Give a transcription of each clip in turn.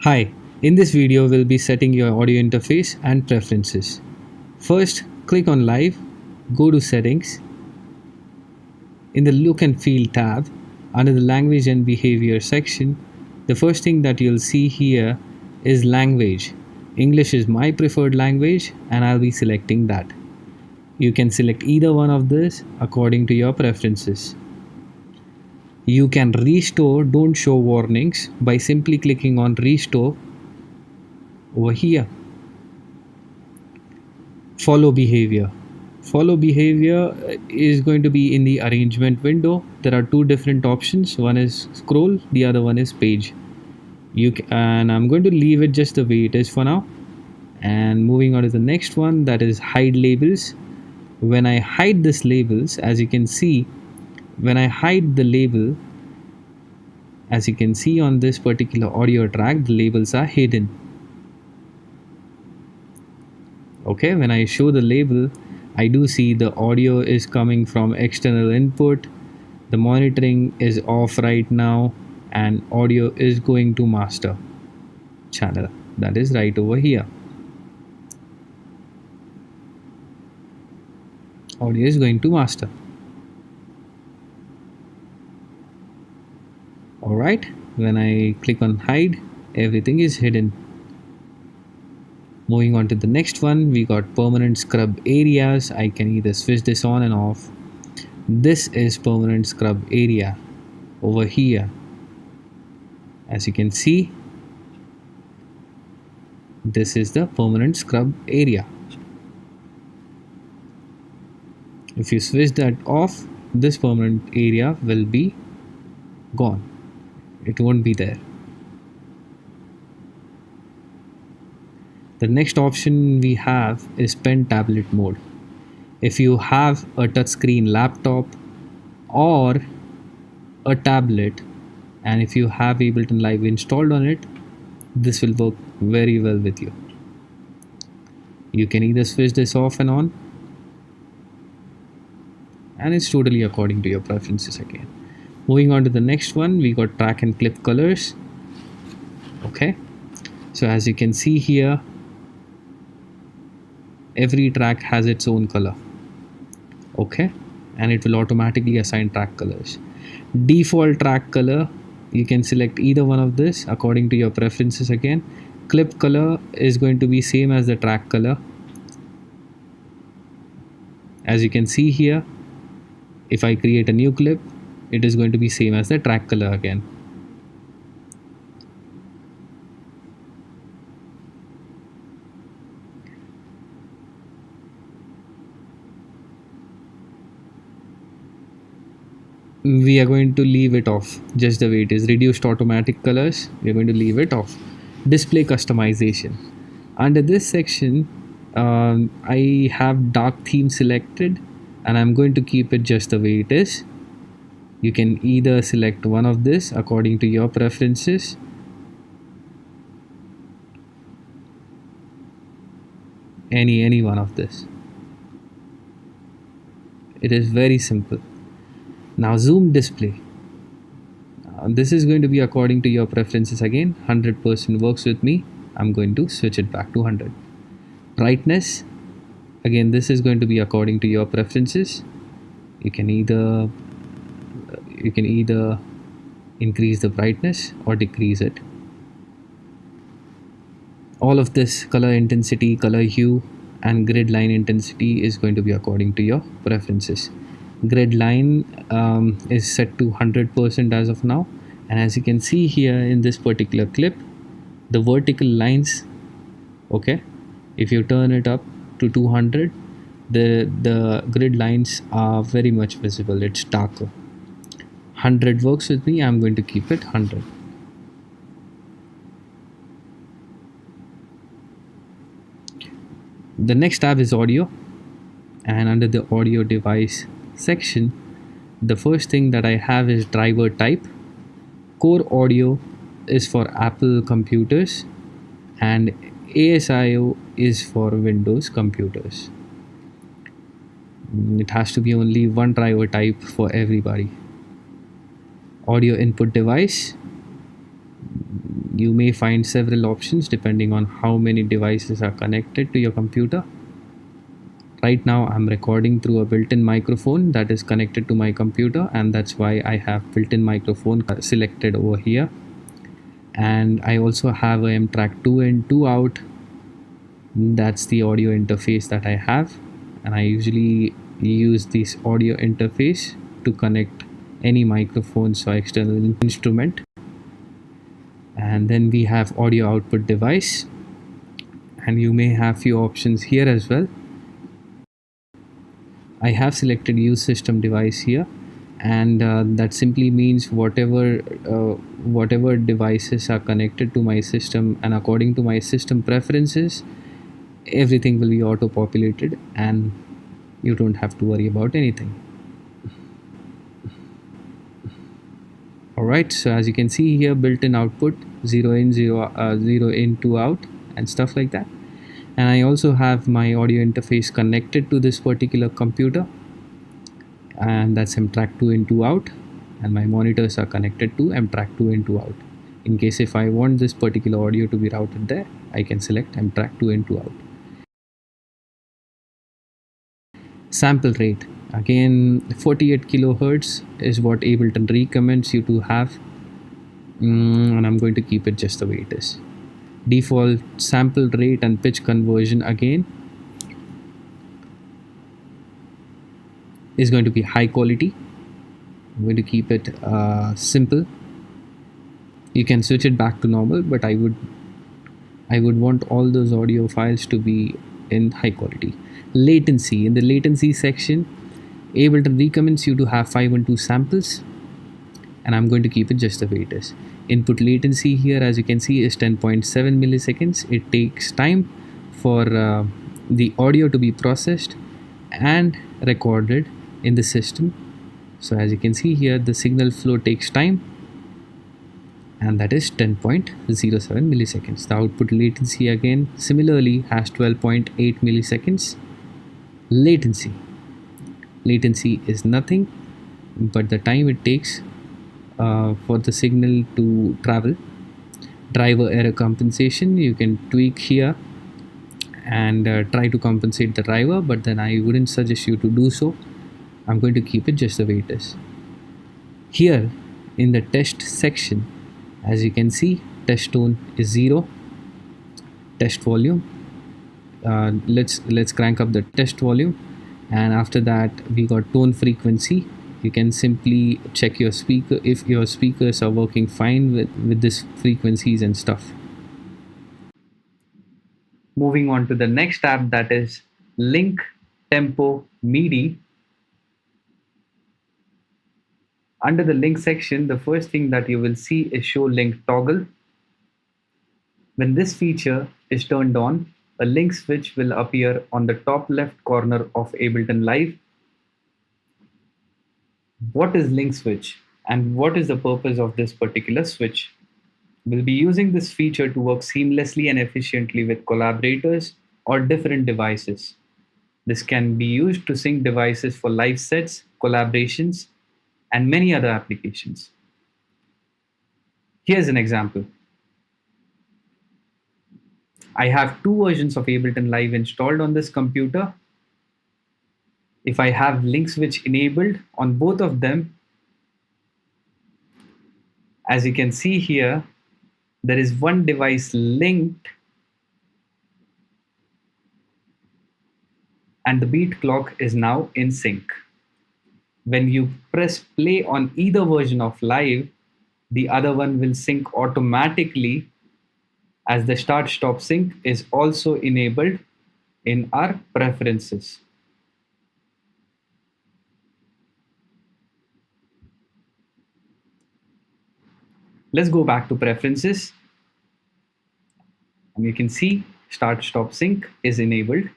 Hi, in this video we'll be setting your audio interface and preferences. First, click on Live, go to Settings. In the Look and Feel tab, under the Language and Behavior section, the first thing that you'll see here is Language. English is my preferred language and I'll be selecting that. You can select either one of this according to your preferences. You can restore don't show warnings by simply clicking on restore over here. Follow behavior. Follow behavior is going to be in the arrangement window. There are two different options. One is scroll, the other one is page. And I'm going to leave it just the way it is for now. And moving on to the next one, that is hide labels. When I hide this labels, as you can see, when I hide the label, as you can see on this particular audio track, the labels are hidden. Okay, when I show the label, I do see the audio is coming from external input. The monitoring is off right now and audio is going to master channel, that is right over here. Audio is going to master. Alright, when I click on hide, everything is hidden. Moving on to the next one, we got permanent scrub areas. I can either switch this on and off. This is permanent scrub area over here. As you can see, this is the permanent scrub area. If you switch that off, this permanent area will be gone. It won't be there. The next option we have is pen tablet mode. If you have a touchscreen laptop or a tablet, and if you have Ableton Live installed on it, this will work very well with you. You can either switch this off and on, and it's totally according to your preferences again. Moving on to the next one, we got track and clip colors. Okay, so as you can see here, every track has its own color. Okay, and it will automatically assign track colors. Default track color, you can select either one of this according to your preferences again. Clip color is going to be same as the track color. As you can see here, if I create a new clip, it is going to be same as the track color again. We are going to leave it off just the way it is. Reduced automatic colors, we are going to leave it off. Display customization. Under this section, I have dark theme selected and I'm going to keep it just the way it is. You can either select one of this according to your preferences. Any one of this. It is very simple. Now zoom display. This is going to be according to your preferences again. 100% works with me. I'm going to switch it back to 100. Brightness. Again, this is going to be according to your preferences. You can either increase the brightness or decrease it. All of this color intensity, color hue and grid line intensity is going to be according to your preferences. Grid line is set to 100% as of now, and as you can see here in this particular clip, the vertical lines, okay, if you turn it up to 200, the grid lines are very much visible. It's darker. 100 works with me. I'm going to keep it 100. The next tab is audio, and under the audio device section, the first thing that I have is driver type. Core audio is for Apple computers and ASIO is for Windows computers. It has to be only one driver type for everybody. Audio input device, You may find several options depending on how many devices are connected to your computer. Right now I'm recording through a built-in microphone that is connected to my computer, and that's why I have built-in microphone selected over here. And I also have a M track 2 in 2 out. That's the audio interface that I have, and I usually use this audio interface to connect any microphones or external instrument. And then we have audio output device, and you may have few options here as well. I have selected use system device here, and that simply means whatever devices are connected to my system, and according to my system preferences, everything will be auto populated and you don't have to worry about anything. Alright, so as you can see here, built-in output 0 in 0 in 2 out and stuff like that. And I also have my audio interface connected to this particular computer, and that's M track 2 in 2 out, and my monitors are connected to M track 2 in 2 out. In case if I want this particular audio to be routed there, I can select M track 2 in 2 out. Sample rate, again 48 kilohertz is what Ableton recommends you to have, and I'm going to keep it just the way it is. Default sample rate and pitch conversion again is going to be high quality. I'm going to keep it simple. You can switch it back to normal, but I would want all those audio files to be in high quality. Latency, in the latency section, Ableton recommends you to have 512 samples, and I'm going to keep it just the way it is. Input latency here, as you can see, is 10.7 milliseconds. It takes time for the audio to be processed and recorded in the system. So as you can see here, the signal flow takes time, and that is 10.07 milliseconds. The output latency again similarly has 12.8 milliseconds. Latency is nothing but the time it takes for the signal to travel. Driver error compensation, you can tweak here and try to compensate the driver, but then I wouldn't suggest you to do so. I'm going to keep it just the way it is. Here in the test section, as you can see, test tone is 0. Test volume, let's crank up the test volume, and after that we got tone frequency. You can simply check your speaker if your speakers are working fine with this frequencies and stuff. Moving on to the next tab, that is link tempo MIDI. Under the link section, the first thing that you will see is show link toggle. When this feature is turned on, a link switch will appear on the top left corner of Ableton Live. What is link switch and what is the purpose of this particular switch? We'll be using this feature to work seamlessly and efficiently with collaborators or different devices. This can be used to sync devices for live sets, collaborations, and many other applications. Here's an example. I have two versions of Ableton Live installed on this computer. If I have link switch enabled on both of them, as you can see here, there is one device linked and the beat clock is now in sync. When you press play on either version of Live, the other one will sync automatically, as the start stop sync is also enabled in our preferences. Let's go back to preferences, and you can see start stop sync is enabled.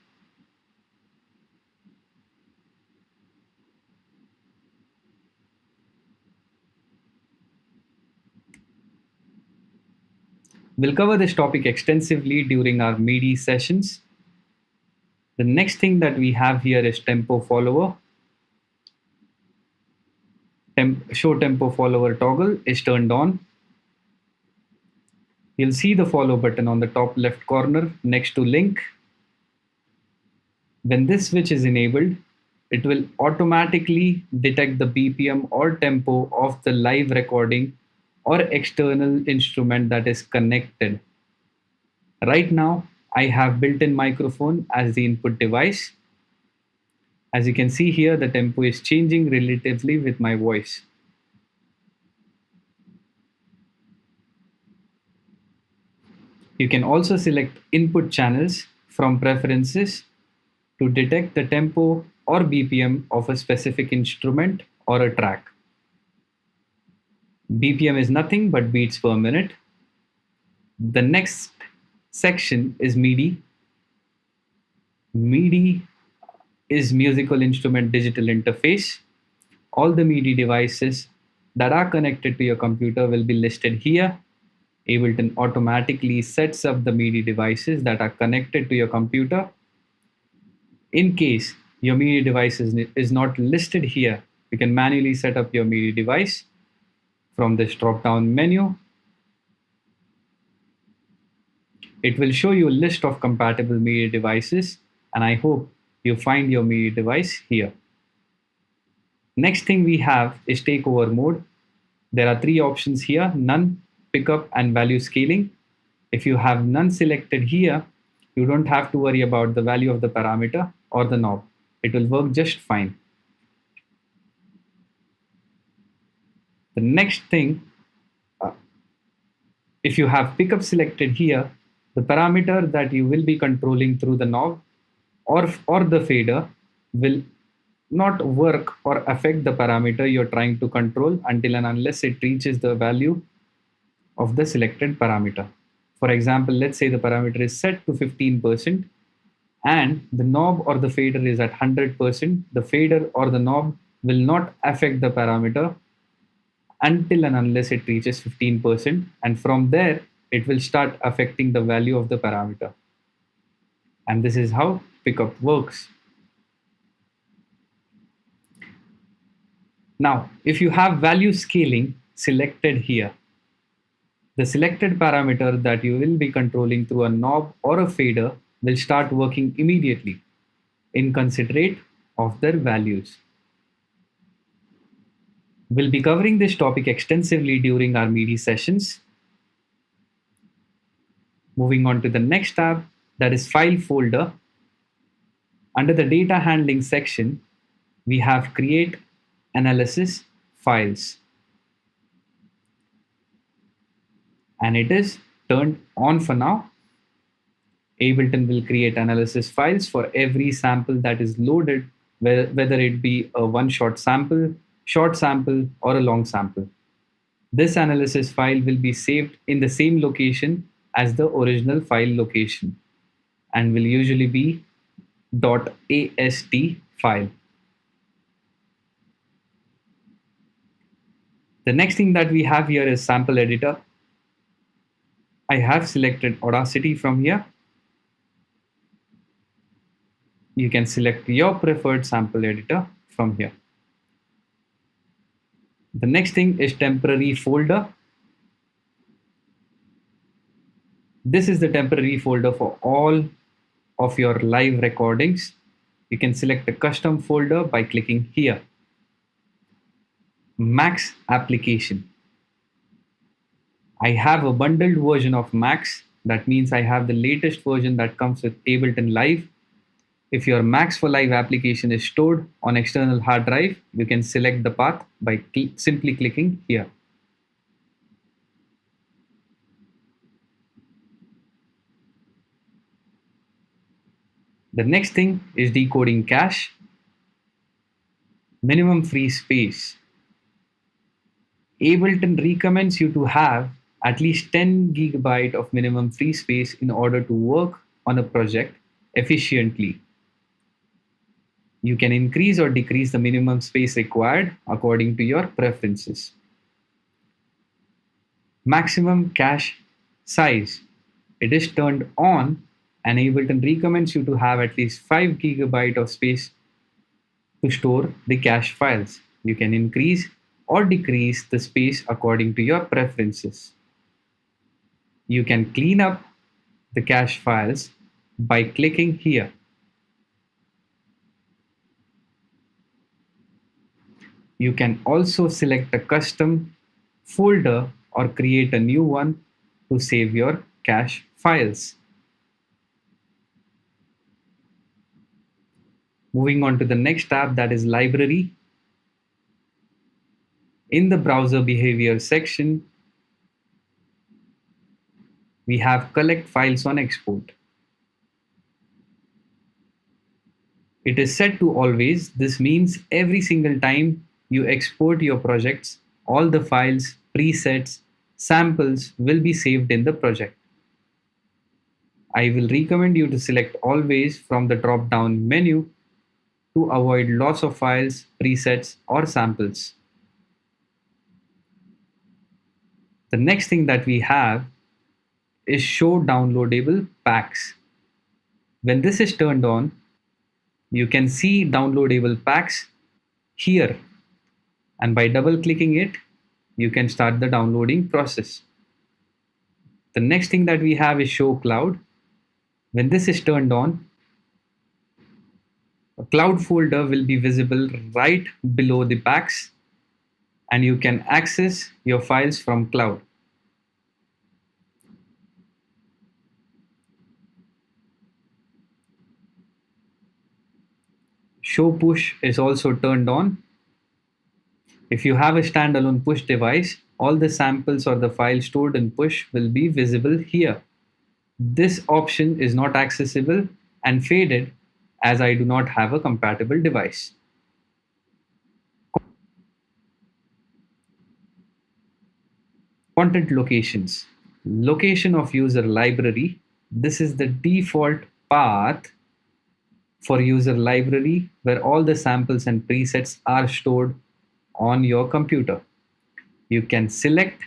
We'll cover this topic extensively during our MIDI sessions. The next thing that we have here is tempo follower. Show tempo follower toggle is turned on. You'll see the follow button on the top left corner next to link. When this switch is enabled, it will automatically detect the BPM or tempo of the live recording or external instrument that is connected. Right now, I have built-in microphone as the input device. As you can see here, the tempo is changing relatively with my voice. You can also select input channels from preferences to detect the tempo or BPM of a specific instrument or a track. BPM is nothing but beats per minute. The next section is MIDI. MIDI is musical instrument digital interface. All the MIDI devices that are connected to your computer will be listed here. Ableton automatically sets up the MIDI devices that are connected to your computer. In case your MIDI device is not listed here, you can manually set up your MIDI device from this drop-down menu. It will show you a list of compatible MIDI devices, and I hope you find your MIDI device here. Next thing we have is takeover mode. There are three options here: none, pickup, and value scaling. If you have none selected here, you don't have to worry about the value of the parameter or the knob. It will work just fine. The next thing, uh, if you have pickup selected here, the parameter that you will be controlling through the knob or the fader will not work or affect the parameter you're trying to control until and unless it reaches the value of the selected parameter. For example, let's say the parameter is set to 15% and the knob or the fader is at 100%. The fader or the knob will not affect the parameter until and unless it reaches 15%, and from there it will start affecting the value of the parameter. And this is how pickup works. Now, if you have value scaling selected here, the selected parameter that you will be controlling through a knob or a fader will start working immediately, inconsiderate of their values. We'll be covering this topic extensively during our MIDI sessions. Moving on to the next tab, that is File folder. Under the Data Handling section, we have Create, Analysis, Files. And it is turned on for now. Ableton will create analysis files for every sample that is loaded, whether it be a one-shot sample, short sample, or a long sample. This analysis file will be saved in the same location as the original file location and will usually be .ast file. The next thing that we have here is sample editor. I have selected Audacity from here. You can select your preferred sample editor from here. The next thing is temporary folder. This is the temporary folder for all of your live recordings. You can select a custom folder by clicking here. Max application. I have a bundled version of Max. That means I have the latest version that comes with Ableton Live. If your Max for Live application is stored on external hard drive, you can select the path by simply clicking here. The next thing is decoding cache. Minimum free space. Ableton recommends you to have at least 10 GB of minimum free space in order to work on a project efficiently. You can increase or decrease the minimum space required according to your preferences. Maximum cache size. It is turned on and Ableton recommends you to have at least 5 GB of space to store the cache files. You can increase or decrease the space according to your preferences. You can clean up the cache files by clicking here. You can also select a custom folder or create a new one to save your cache files. Moving on to the next tab, that is library. In the browser behavior section, we have collect files on export. It is set to always. This means every single time you export your projects, all the files, presets, samples will be saved in the project. I will recommend you to select always from the drop down menu to avoid loss of files, presets, or samples. The next thing that we have is show downloadable packs. When this is turned on, you can see downloadable packs here, and by double clicking it, you can start the downloading process. The next thing that we have is show cloud. When this is turned on, a cloud folder will be visible right below the packs, and you can access your files from cloud. Show push is also turned on. If you have a standalone push device, all the samples or the files stored in push will be visible here. This option is not accessible and faded as I do not have a compatible device. Content locations. Location of user library. This is the default path for user library where all the samples and presets are stored on your computer. You can select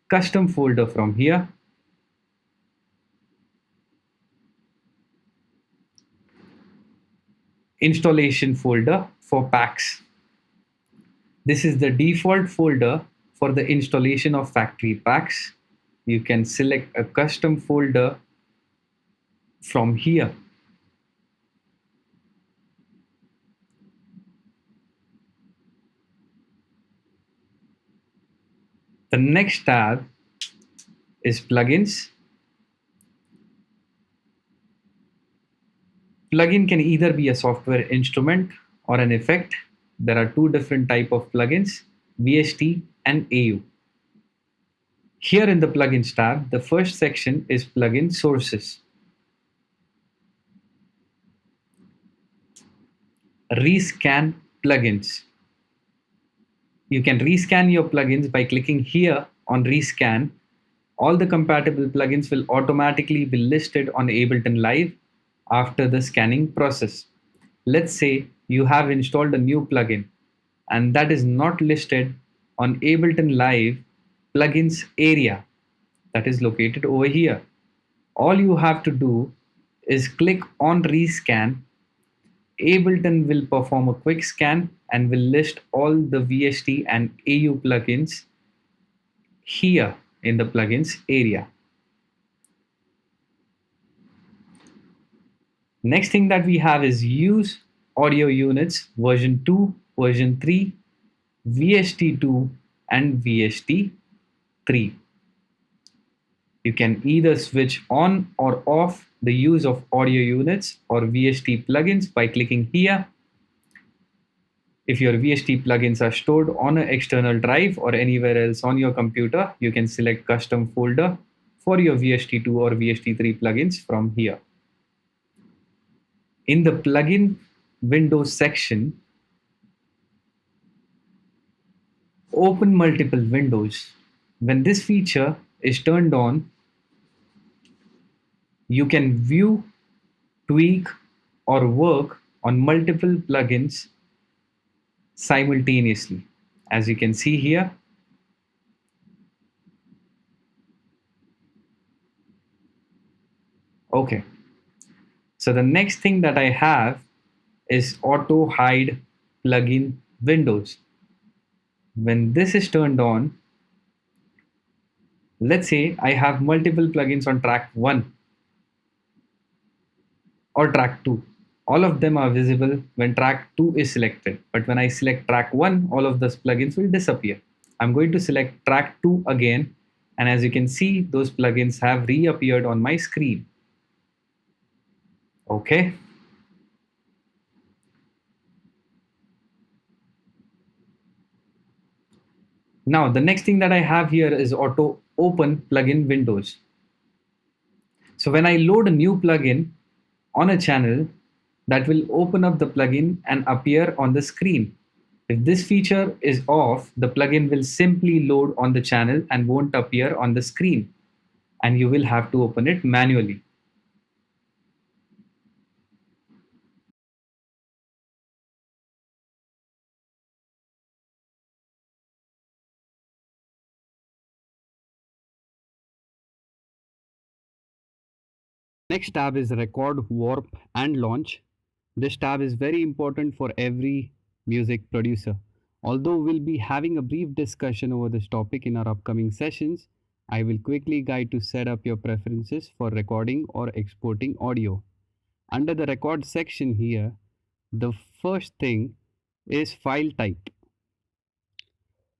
custom folder from here. Installation folder for packs. This is the default folder for the installation of factory packs. You can select a custom folder from here. The next tab is plugins. Plugin can either be a software instrument or an effect. There are two different types of plugins, VST and AU. Here in the plugins tab, the first section is plugin sources. Rescan plugins. You can rescan your plugins by clicking here on rescan. All the compatible plugins will automatically be listed on Ableton Live after the scanning process. Let's say you have installed a new plugin and that is not listed on Ableton Live plugins area that is located over here. All you have to do is click on rescan. Ableton will perform a quick scan and will list all the VST and AU plugins here in the plugins area. Next thing that we have is use audio units version 2, version 3, VST2 and VST3. You can either switch on or off the use of audio units or VST plugins by clicking here. If your VST plugins are stored on an external drive or anywhere else on your computer, you can select custom folder for your VST2 or VST3 plugins from here. In the plugin Windows section, open multiple windows. When this feature is turned on, you can view, tweak, or work on multiple plugins simultaneously. As you can see here, okay. So the next thing that I have is auto hide plugin windows. When this is turned on, Let's say I have multiple plugins on track 1 or track 2. All of them are visible when track 2 is selected, but when I select track 1, all of those plugins will disappear. I'm going to select track 2 again, and as you can see, those plugins have reappeared on my screen. Okay. Now, the next thing that I have here is auto open plugin windows. So when I load a new plugin on a channel, that will open up the plugin and appear on the screen. If this feature is off, the plugin will simply load on the channel and won't appear on the screen, and you will have to open it manually. Next tab is record, warp, and launch. This tab is very important for every music producer. Although we'll be having a brief discussion over this topic in our upcoming sessions, I will quickly guide to set up your preferences for recording or exporting audio. Under the record section here, the first thing is file type.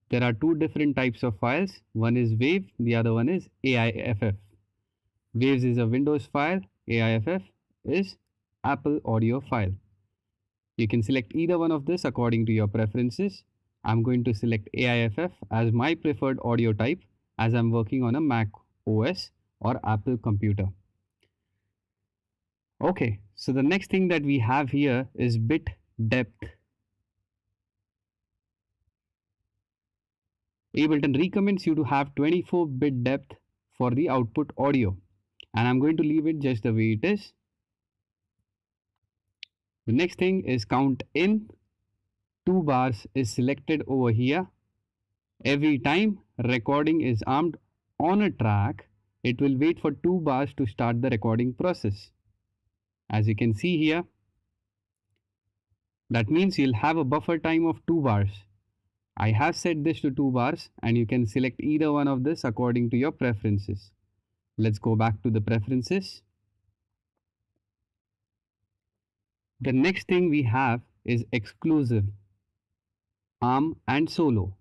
There are two different types of files. One is WAV, the other one is AIFF. Waves is a Windows file, AIFF is Apple audio file. You can select either one of this according to your preferences. I'm going to select AIFF as my preferred audio type as I'm working on a Mac OS or Apple computer. Okay, so the next thing that we have here is bit depth. Ableton recommends you to have 24-bit depth for the output audio, and I'm going to leave it just the way it is. The next thing is count in. 2 bars is selected over here. Every time recording is armed on a track, it will wait for 2 bars to start the recording process. As you can see here, that means you'll have a buffer time of 2 bars. I have set this to 2 bars, and you can select either one of this according to your preferences. Let's go back to the preferences. The next thing we have is exclusive, arm and solo.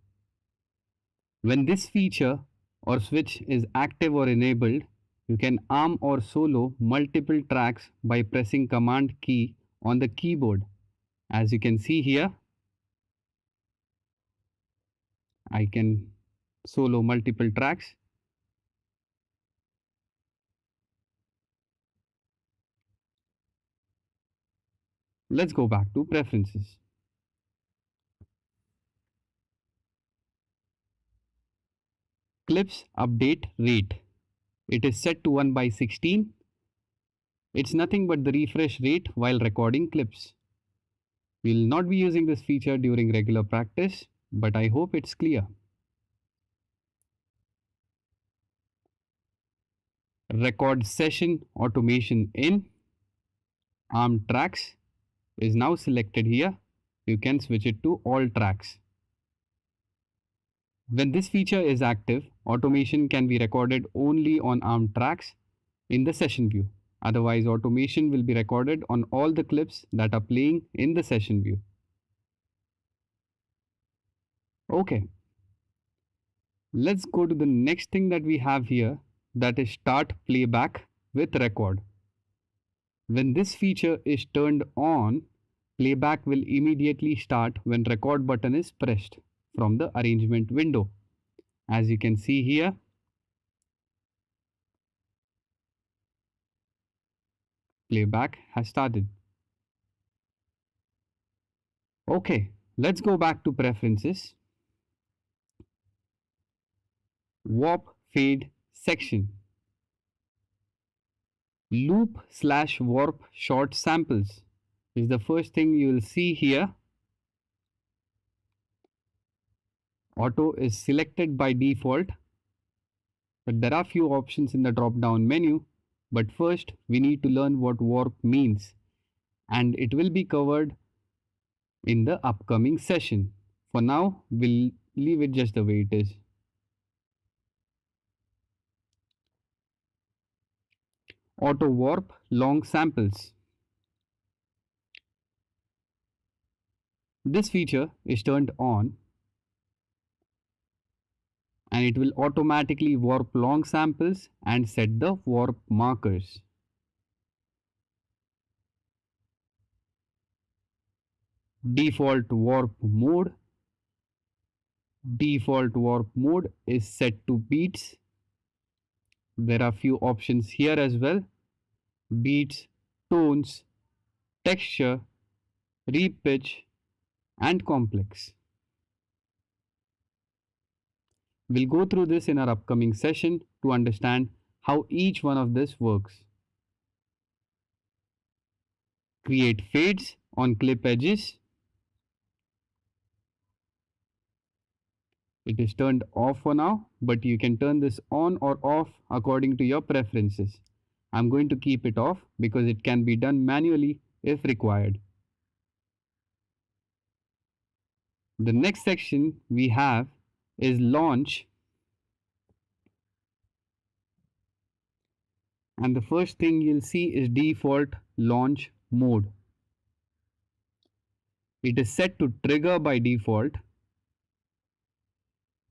When this feature or switch is active or enabled, you can arm or solo multiple tracks by pressing Command key on the keyboard. As you can see here, I can solo multiple tracks. Let's go back to preferences. Clips update rate. It is set to 1 by 16. It's nothing but the refresh rate while recording clips. We'll not be using this feature during regular practice, but I hope it's clear. Record session automation in ARM tracks is now selected here. You can switch it to all tracks. When this feature is active, automation can be recorded only on ARM tracks in the session view. Otherwise, automation will be recorded on all the clips that are playing in the session view. Okay, let's go to the next thing that we have here, that is start playback with record. When this feature is turned on, playback will immediately start when record button is pressed from the arrangement window. As you can see here, playback has started. Okay, let's go back to preferences. Warp fade section. Loop/warp short samples is the first thing you will see here. Auto is selected by default, but there are few options in the drop down menu. But first we need to learn what warp means, and it will be covered in the upcoming session. For now, we'll leave it just the way it is. Auto warp long samples. This feature is turned on and it will automatically warp long samples and set the warp markers. Default warp mode. Default warp mode is set to beats. There are few options here as well. Beats, tones, texture, repitch, and complex. We'll go through this in our upcoming session to understand how each one of this works. Create fades on clip edges. It is turned off for now, but you can turn this on or off according to your preferences. I'm going to keep it off because it can be done manually if required. The next section we have is launch. And the first thing you'll see is default launch mode. It is set to trigger by default.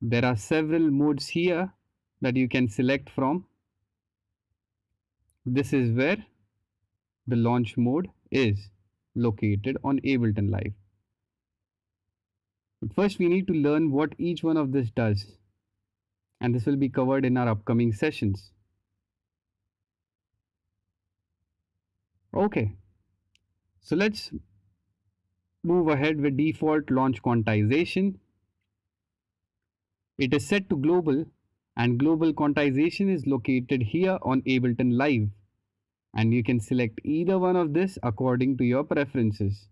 There are several modes here that you can select from. This is where the launch mode is located on Ableton Live. But first we need to learn what each one of this does, and this will be covered in our upcoming sessions. Okay, so let's move ahead with default launch quantization. It is set to global and global quantization is located here on Ableton Live, and you can select either one of this according to your preferences.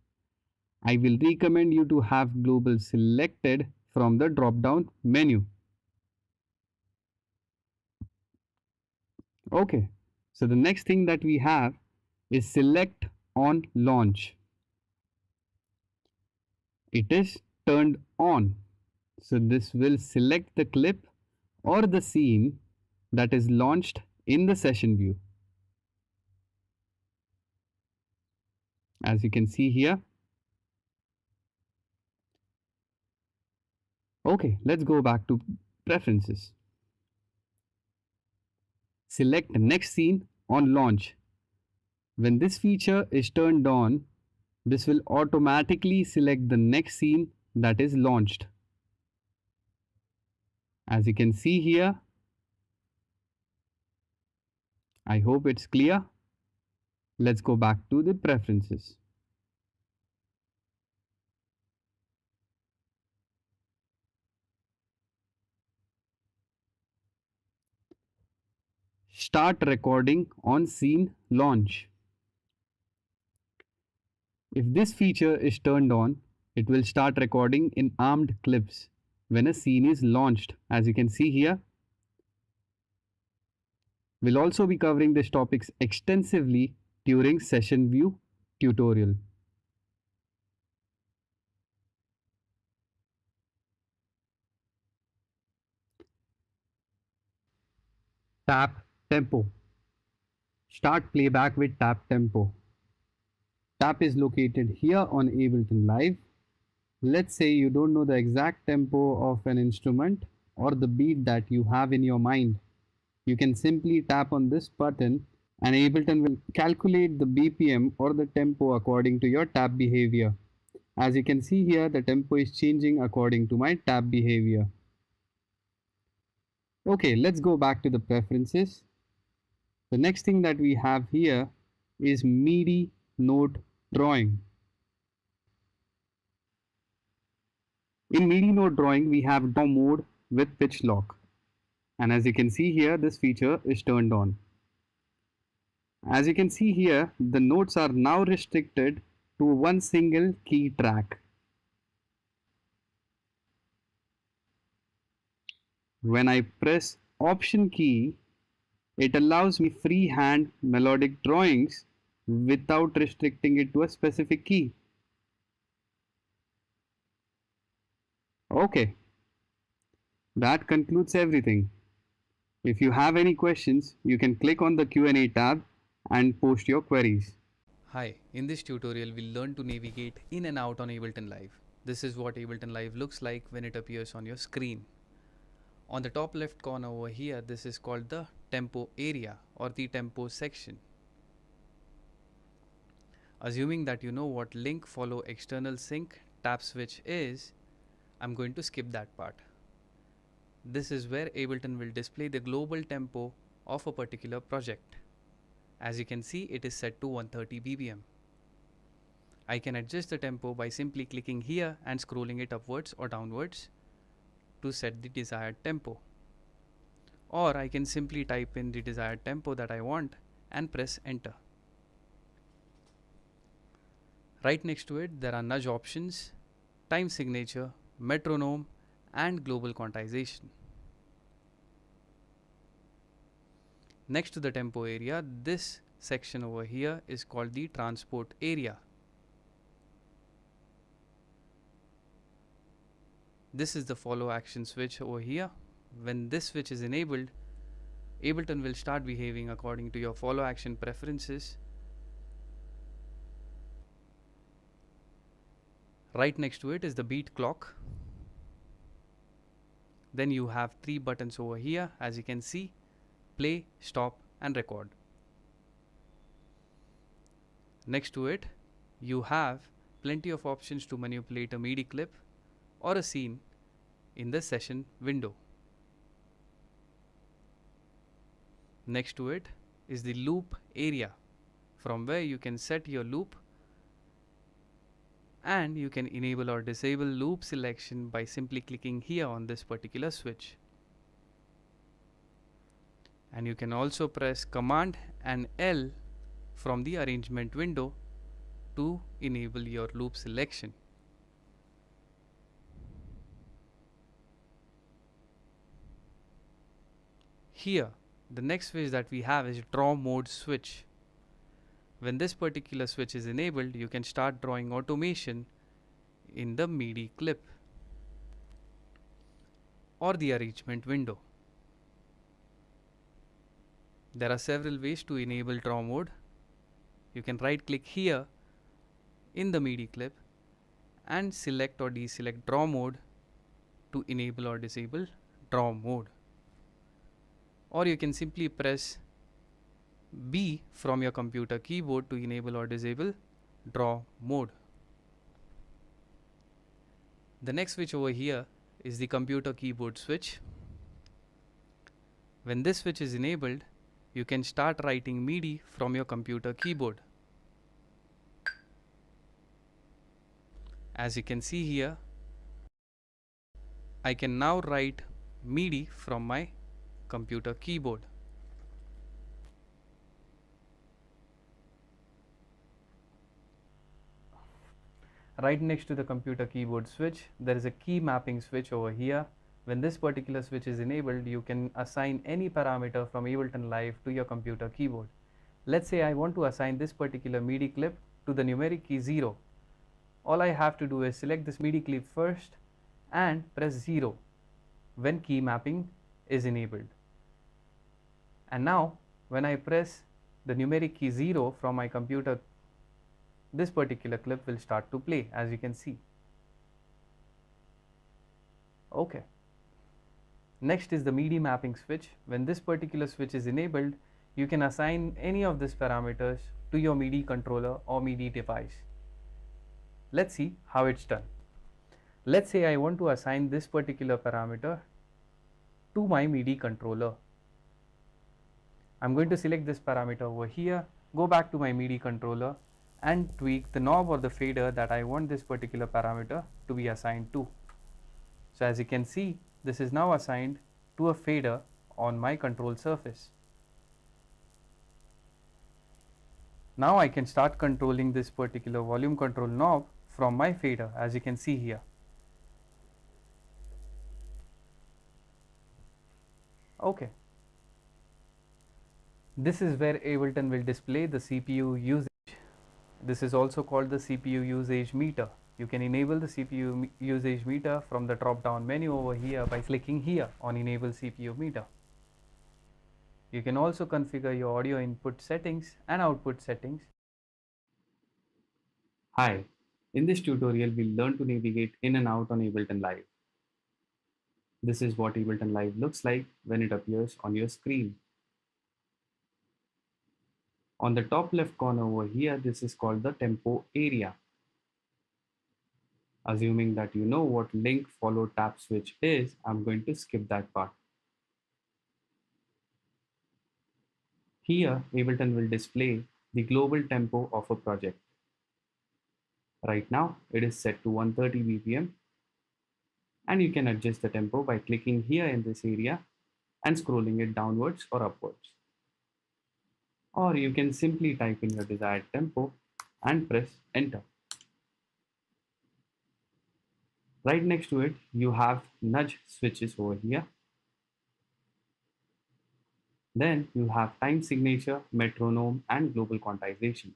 I will recommend you to have global selected from the drop down menu. Okay, so the next thing that we have is select on launch. It is turned on. So this will select the clip or the scene that is launched in the session view. As you can see here. Okay, let's go back to preferences. Select next scene on launch. When this feature is turned on, this will automatically select the next scene that is launched. As you can see here, I hope it's clear. Let's go back to the preferences. Start recording on scene launch. If this feature is turned on, it will start recording in armed clips when a scene is launched, as you can see here. We'll also be covering these topics extensively during session view tutorial. Tap tempo. Start playback with tap tempo. Tap is located here on Ableton Live. Let's say you don't know the exact tempo of an instrument or the beat that you have in your mind. You can simply tap on this button and Ableton will calculate the BPM or the tempo according to your tap behavior. As you can see here, the tempo is changing according to my tap behavior. Okay, let's go back to the preferences. The next thing that we have here is MIDI note drawing. In MIDI note drawing, we have draw mode with pitch lock. And as you can see here, this feature is turned on. As you can see here, the notes are now restricted to one single key track. When I press Option key, it allows me freehand melodic drawings without restricting it to a specific key. Okay, that concludes everything. If you have any questions, you can click on the Q&A tab and post your queries. Hi, in this tutorial we'll learn to navigate in and out on Ableton Live. This is what Ableton Live looks like when it appears on your screen. On the top left corner over here, this is called the tempo area or the tempo section. Assuming that you know what link follow external sync tap switch is, I'm going to skip that part. This is where Ableton will display the global tempo of a particular project. As you can see, it is set to 130 BPM. I can adjust the tempo by simply clicking here and scrolling it upwards or downwards to set the desired tempo. Or I can simply type in the desired tempo that I want and press enter. Right next to it, there are nudge options, time signature, metronome, and global quantization. Next to the tempo area, this section over here is called the transport area. This is the follow action switch over here. When this switch is enabled, Ableton will start behaving according to your follow action preferences. Right next to it is the beat clock. Then you have 3 buttons over here, as you can see: play, stop, and record. Next to it, you have plenty of options to manipulate a MIDI clip or a scene in the session window. Next to it is the loop area, from where you can set your loop, and you can enable or disable loop selection by simply clicking here on this particular switch. And you can also press Command and L from the arrangement window to enable your loop selection. Here, the next switch that we have is draw mode switch. When this particular switch is enabled, you can start drawing automation in the MIDI clip or the arrangement window. There are several ways to enable draw mode. You can right click here in the MIDI clip and select or deselect draw mode to enable or disable draw mode. Or you can simply press B from your computer keyboard to enable or disable draw mode. The next switch over here is the computer keyboard switch. When this switch is enabled, you can start writing MIDI from your computer keyboard. As you can see here, I can now write MIDI from my computer keyboard. Right next to the computer keyboard switch, there is a key mapping switch over here. When this particular switch is enabled, you can assign any parameter from Ableton Live to your computer keyboard. Let's say I want to assign this particular MIDI clip to the numeric key 0. All I have to do is select this MIDI clip first and press 0 when key mapping is enabled. And now when I press the numeric key 0 from my computer, this particular clip will start to play, as you can see. Okay. Next is the MIDI mapping switch. When this particular switch is enabled, you can assign any of these parameters to your MIDI controller or MIDI device. Let's see how it's done. Let's say I want to assign this particular parameter to my MIDI controller. I'm going to select this parameter over here, go back to my MIDI controller and tweak the knob or the fader that I want this particular parameter to be assigned to. So as you can see, this is now assigned to a fader on my control surface. Now I can start controlling this particular volume control knob from my fader, as you can see here. Okay. This is where Ableton will display the CPU usage. This is also called the CPU usage meter. You can enable the CPU usage meter from the drop down menu over here by clicking here on enable CPU meter. You can also configure your audio input settings and output settings. Hi, in this tutorial we'll learn to navigate in and out on Ableton Live. This is what Ableton Live looks like when it appears on your screen. On the top left corner over here, this is called the tempo area. Assuming that you know what link follow tap switch is, I'm going to skip that part. Here, Ableton will display the global tempo of a project. Right now, it is set to 130 BPM, and you can adjust the tempo by clicking here in this area and scrolling it downwards or upwards. Or you can simply type in your desired tempo and press enter. Right next to it, you have nudge switches over here. Then you have time signature, metronome, and global quantization.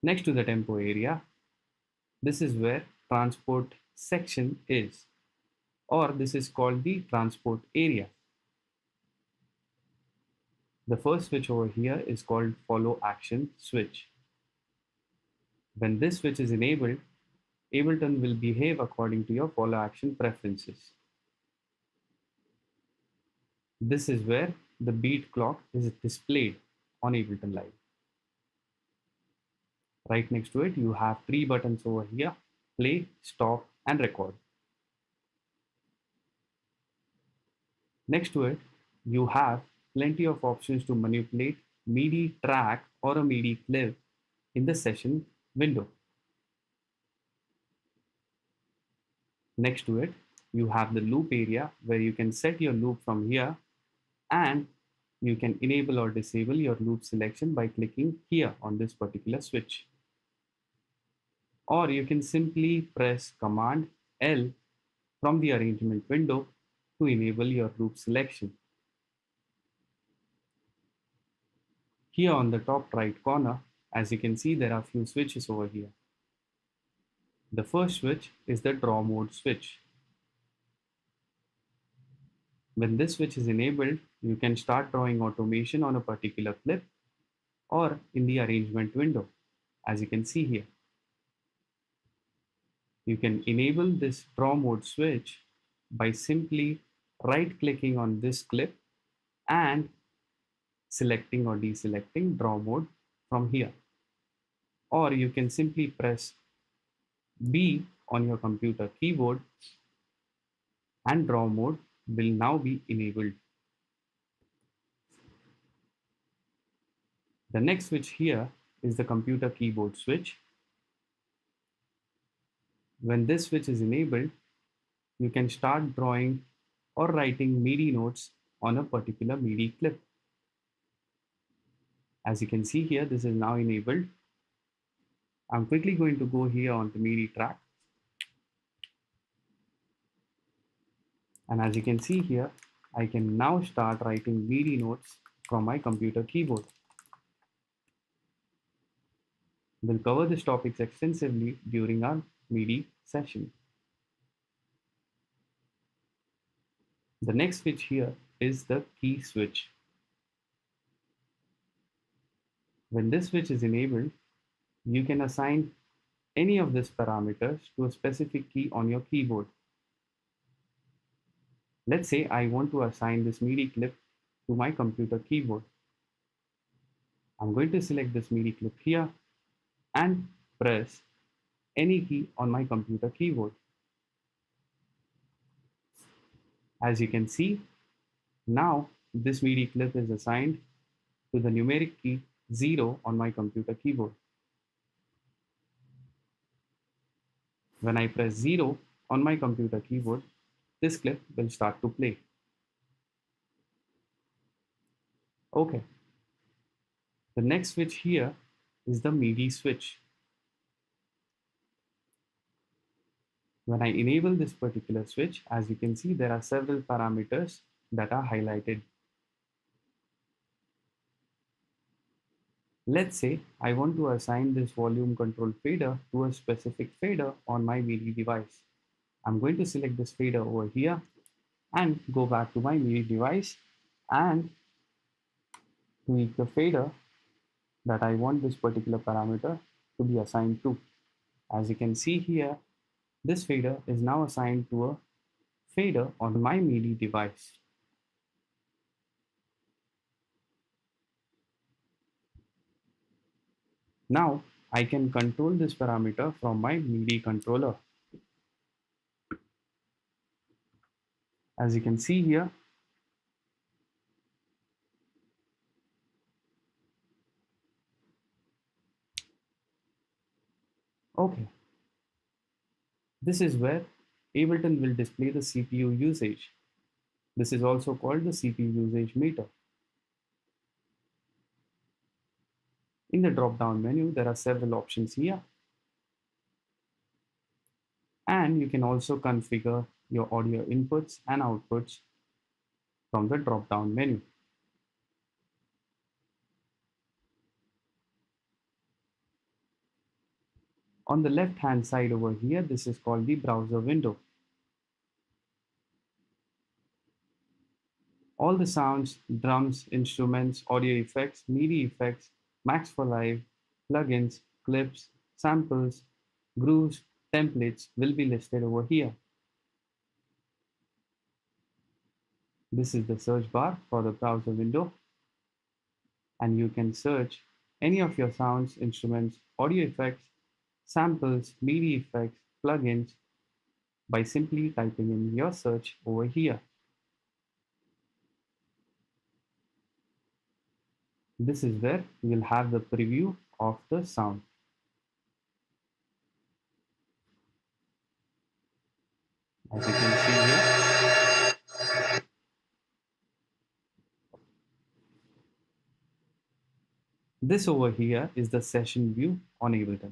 Next to the tempo area, this is where transport section is, or this is called the transport area. The first switch over here is called follow action switch. When this switch is enabled, Ableton will behave according to your follow action preferences. This is where the beat clock is displayed on Ableton Live. Right next to it, you have three buttons over here: play, stop, and record. Next to it, you have plenty of options to manipulate MIDI track or a MIDI clip in the session window. Next to it, you have the loop area where you can set your loop from here, and you can enable or disable your loop selection by clicking here on this particular switch. Or you can simply press Command L from the arrangement window to enable your loop selection. Here on the top right corner, as you can see, there are a few switches over here. The first switch is the draw mode switch. When this switch is enabled, you can start drawing automation on a particular clip or in the arrangement window, as you can see here. You can enable this draw mode switch by simply right clicking on this clip and selecting or deselecting draw mode from here. Or you can simply press B on your computer keyboard and draw mode will now be enabled. The next switch here is the computer keyboard switch. When this switch is enabled, you can start drawing or writing MIDI notes on a particular MIDI clip. As you can see here, this is now enabled. I'm quickly going to go here on the MIDI track. And as you can see here, I can now start writing MIDI notes from my computer keyboard. We'll cover these topics extensively during our MIDI session. The next switch here is the key switch. When this switch is enabled, you can assign any of these parameters to a specific key on your keyboard. Let's say I want to assign this MIDI clip to my computer keyboard. I'm going to select this MIDI clip here and press any key on my computer keyboard. As you can see, now this MIDI clip is assigned to the numeric key 0 on my computer keyboard. When I press 0 on my computer keyboard, this clip will start to play. Okay. The next switch here is the MIDI switch. When I enable this particular switch, as you can see, there are several parameters that are highlighted. Let's say I want to assign this volume control fader to a specific fader on my MIDI device. I'm going to select this fader over here and go back to my MIDI device and tweak the fader that I want this particular parameter to be assigned to. As you can see here, this fader is now assigned to a fader on my MIDI device. Now I can control this parameter from my MIDI controller. As you can see here, okay, this is where Ableton will display the CPU usage. This is also called the CPU usage meter. In the drop-down menu, there are several options here, and you can also configure your audio inputs and outputs from the drop-down menu. On the left-hand side over here, this is called the browser window. All the sounds, drums, instruments, audio effects, MIDI effects, Max for Live, plugins, clips, samples, grooves, templates will be listed over here. This is the search bar for the browser window, and you can search any of your sounds, instruments, audio effects, samples, MIDI effects, plugins by simply typing in your search over here. This is where you'll have the preview of the sound. As you can see here, this over here is the session view on Ableton.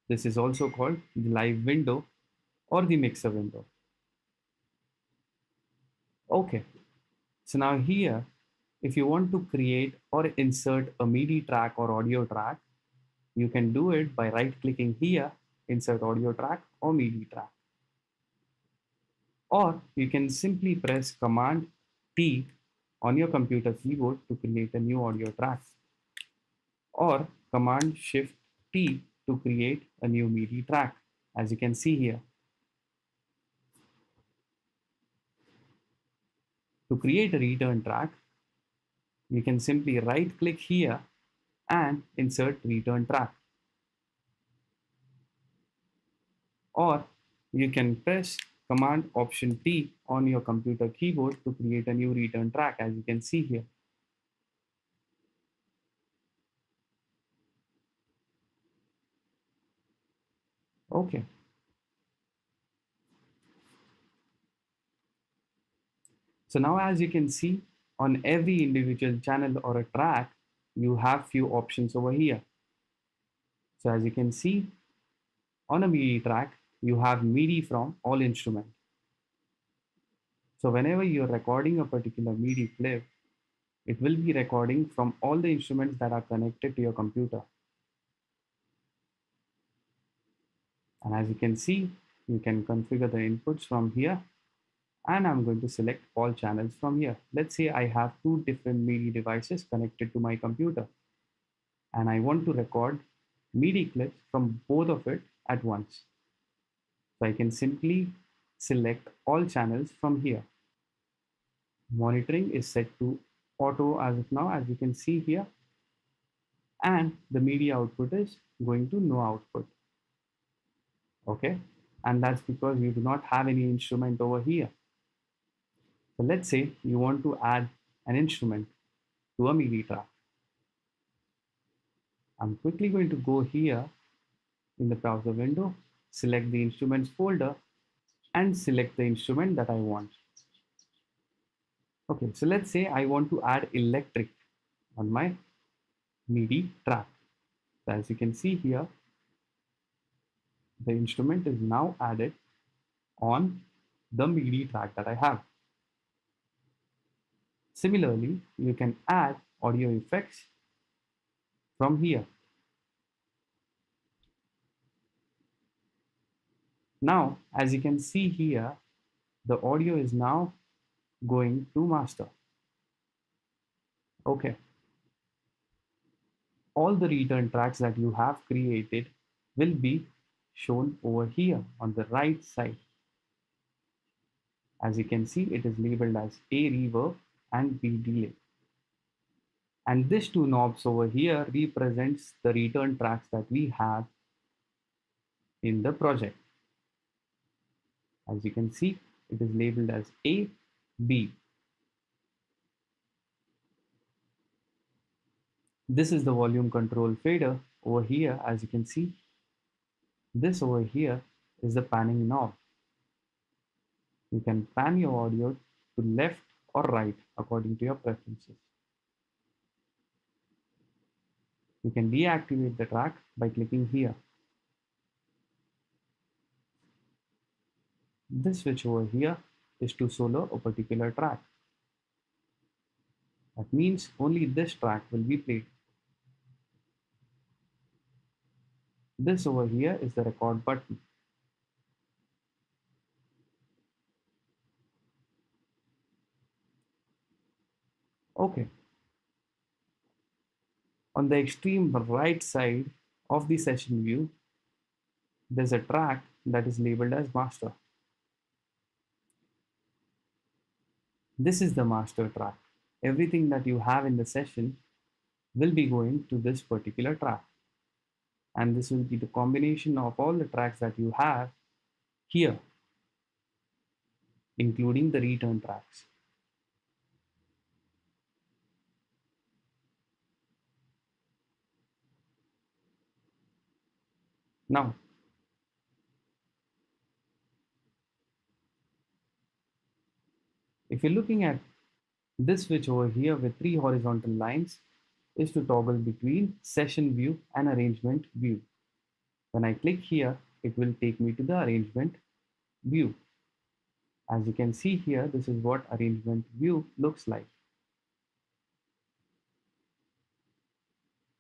This is also called the live window or the mixer window. Okay, so now here, if you want to create or insert a MIDI track or audio track, you can do it by right clicking here, insert audio track or MIDI track. Or you can simply press Command T on your computer keyboard to create a new audio track, or Command Shift T to create a new MIDI track, as you can see here. To create a return track, you can simply right click here and insert return track. Or you can press Command Option T on your computer keyboard to create a new return track, as you can see here. Okay. So now as you can see, on every individual channel or a track, you have few options over here. So as you can see, on a MIDI track, you have MIDI from all instruments. So whenever you're recording a particular MIDI clip, it will be recording from all the instruments that are connected to your computer. And as you can see, you can configure the inputs from here, and I'm going to select all channels from here. Let's say I have two different MIDI devices connected to my computer, and I want to record MIDI clips from both of it at once. So I can simply select all channels from here. Monitoring is set to auto as of now, as you can see here, and the MIDI output is going to no output. Okay, and that's because you do not have any instrument over here. So let's say you want to add an instrument to a MIDI track. I'm quickly going to go here in the browser window, select the instruments folder, and select the instrument that I want. Okay, so let's say I want to add electric on my MIDI track. So as you can see here, the instrument is now added on the MIDI track that I have. Similarly, you can add audio effects from here. Now, as you can see here, the audio is now going to master. Okay, all the return tracks that you have created will be shown over here on the right side. As you can see, it is labeled as A reverb and B delay. And these two knobs over here represents the return tracks that we have in the project. As you can see, it is labeled as A, B. This is the volume control fader over here. As you can see, this over here is the panning knob. You can pan your audio to left or right according to your preferences. You can deactivate the track by clicking here. This switch over here is to solo a particular track. That means only this track will be played. This over here is the record button. Okay. On the extreme right side of the session view, there's a track that is labeled as master. This is the master track. Everything that you have in the session will be going to this particular track. And this will be the combination of all the tracks that you have here, including the return tracks. Now, if you're looking at this switch over here with three horizontal lines is to toggle between session view and arrangement view. When I click here, it will take me to the arrangement view. As you can see here, this is what arrangement view looks like.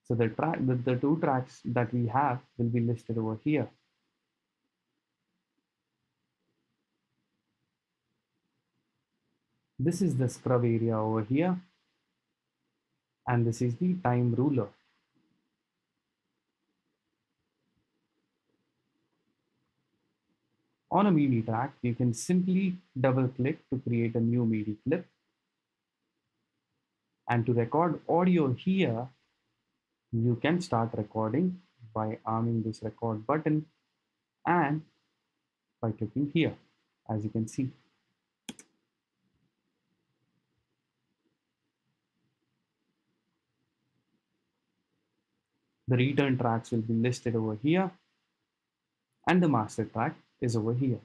So the two tracks that we have will be listed over here. This is the scrub area over here, and this is the time ruler. On a MIDI track, you can simply double click to create a new MIDI clip. And to record audio here, you can start recording by arming this record button and by clicking here, as you can see. The return tracks will be listed over here, and the master track is over here.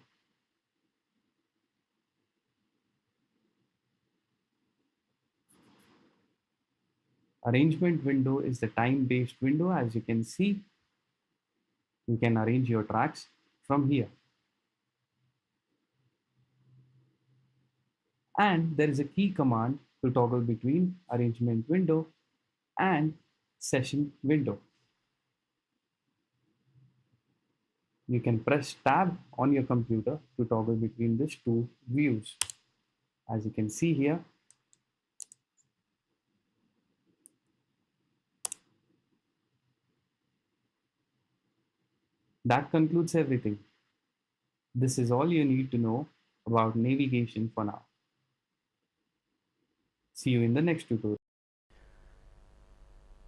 Arrangement window is the time-based window. As you can see, you can arrange your tracks from here. And there is a key command to toggle between arrangement window and session window. You can press tab on your computer to toggle between these two views. As you can see here, that concludes everything. This is all you need to know about navigation for now. See you in the next tutorial.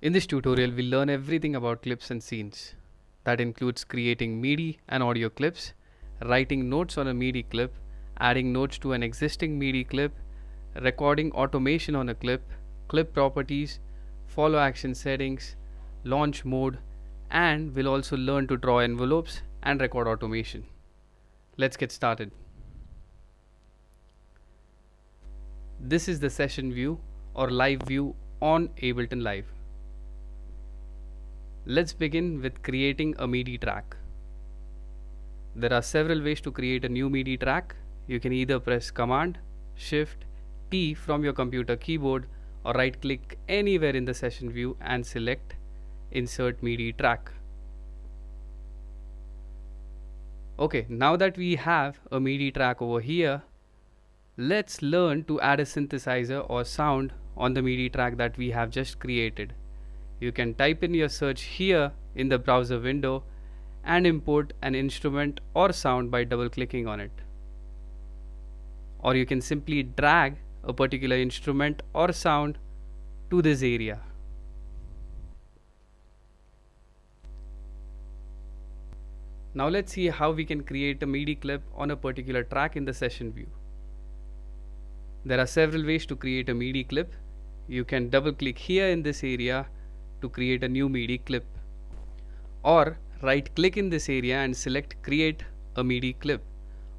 In this tutorial, we'll learn everything about clips and scenes. That includes creating MIDI and audio clips, writing notes on a MIDI clip, adding notes to an existing MIDI clip, recording automation on a clip, clip properties, follow action settings, launch mode, and we'll also learn to draw envelopes and record automation. Let's get started. This is the session view or live view on Ableton Live. Let's begin with creating a MIDI track. There are several ways to create a new MIDI track. You can either press Command, Shift, T from your computer keyboard, or right click anywhere in the session view and select Insert MIDI track. Okay, now that we have a MIDI track over here, Let's learn to add a synthesizer or sound on the MIDI track that we have just created. You can type in your search here in the browser window and import an instrument or sound by double clicking on it. Or you can simply drag a particular instrument or sound to this area. Now let's see how we can create a MIDI clip on a particular track in the session view. There are several ways to create a MIDI clip. You can double click here in this area to create a new MIDI clip, or right click in this area and select create a MIDI clip,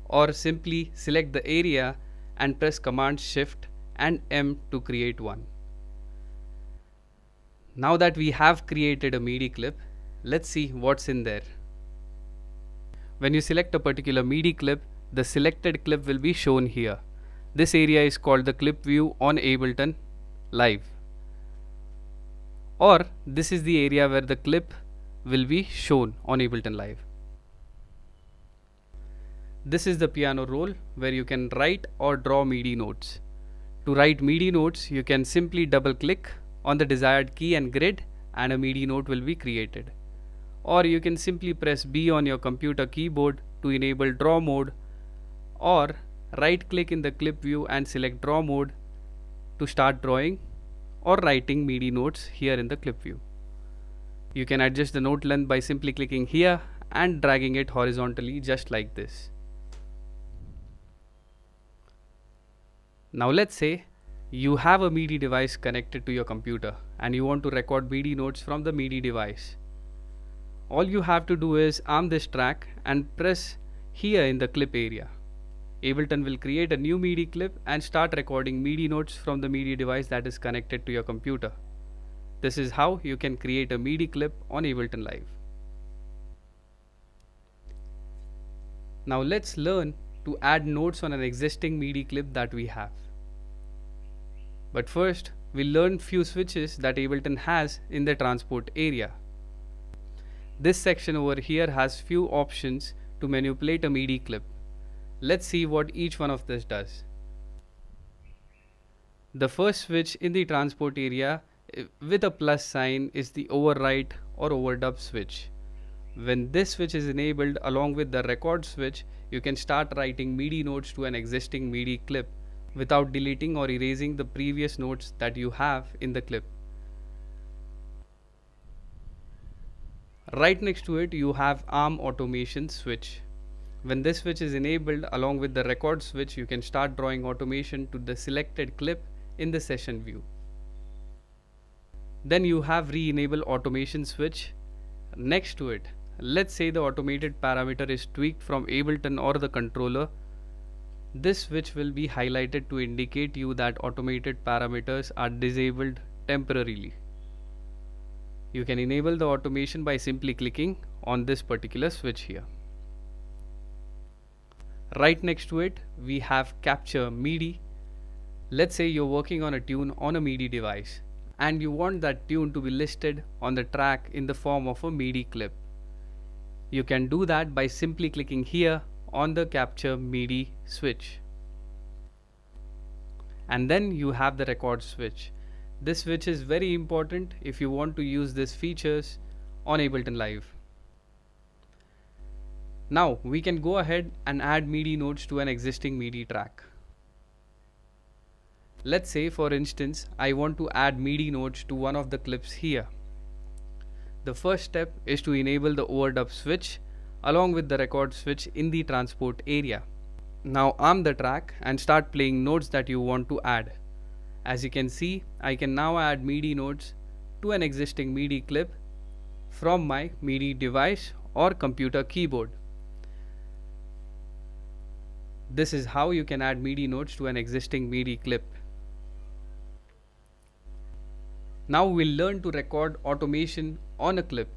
or simply select the area and press Command Shift and M to create one. Now that we have created a MIDI clip, let's see what's in there. When you select a particular MIDI clip, the selected clip will be shown here. This area is called the clip view on Ableton Live. Or this is the area where the clip will be shown on Ableton Live. This is the piano roll where you can write or draw MIDI notes. To write MIDI notes, you can simply double click on the desired key and grid and a MIDI note will be created. Or you can simply press B on your computer keyboard to enable draw mode, or right click in the clip view and select draw mode to start drawing or writing MIDI notes here in the clip view. You can adjust the note length by simply clicking here and dragging it horizontally just like this. Now let's say you have a MIDI device connected to your computer and you want to record MIDI notes from the MIDI device. All you have to do is arm this track and press here in the clip area. Ableton will create a new MIDI clip and start recording MIDI notes from the MIDI device that is connected to your computer. This is how you can create a MIDI clip on Ableton Live. Now let's learn to add notes on an existing MIDI clip that we have. But first, we'll learn few switches that Ableton has in the transport area. This section over here has few options to manipulate a MIDI clip. Let's see what each one of this does. The first switch in the transport area with a plus sign is the overwrite or overdub switch. When this switch is enabled along with the record switch, you can start writing MIDI notes to an existing MIDI clip without deleting or erasing the previous notes that you have in the clip. Right next to it you have arm automation switch. When this switch is enabled along with the record switch, you can start drawing automation to the selected clip in the session view. Then you have re-enable automation switch. Next to it, let's say the automated parameter is tweaked from Ableton or the controller. This switch will be highlighted to indicate you that automated parameters are disabled temporarily. You can enable the automation by simply clicking on this particular switch here. Right next to it, we have capture MIDI. Let's say you're working on a tune on a MIDI device and you want that tune to be listed on the track in the form of a MIDI clip. You can do that by simply clicking here on the capture MIDI switch. And then you have the record switch. This switch is very important if you want to use these features on Ableton Live. Now we can go ahead and add MIDI notes to an existing MIDI track. Let's say for instance I want to add MIDI notes to one of the clips here. The first step is to enable the overdub switch along with the record switch in the transport area. Now arm the track and start playing notes that you want to add. As you can see, I can now add MIDI notes to an existing MIDI clip from my MIDI device or computer keyboard. This is how you can add MIDI notes to an existing MIDI clip. Now we'll learn to record automation on a clip.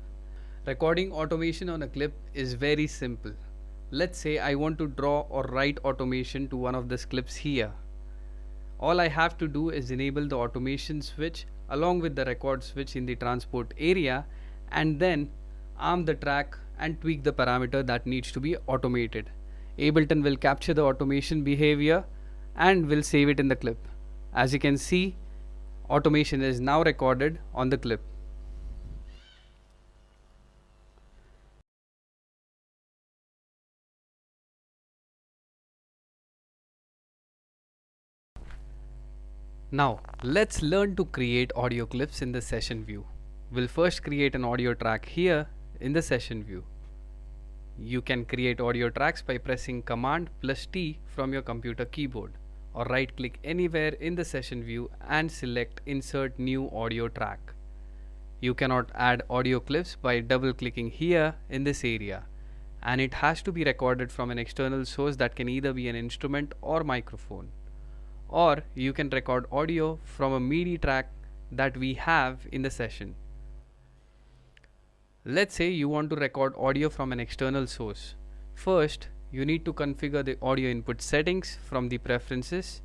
Recording automation on a clip is very simple. Let's say I want to draw or write automation to one of these clips here. All I have to do is enable the automation switch along with the record switch in the transport area and then arm the track and tweak the parameter that needs to be automated. Ableton will capture the automation behavior and we'll save it in the clip. As you can see, automation is now recorded on the clip. Now, let's learn to create audio clips in the session view. We'll first create an audio track here in the session view. You can create audio tracks by pressing Command plus T from your computer keyboard, or right click anywhere in the session view and select Insert New Audio Track. You cannot add audio clips by double clicking here in this area, and it has to be recorded from an external source that can either be an instrument or microphone. Or you can record audio from a MIDI track that we have in the session. Let's say you want to record audio from an external source. First, you need to configure the audio input settings from the preferences.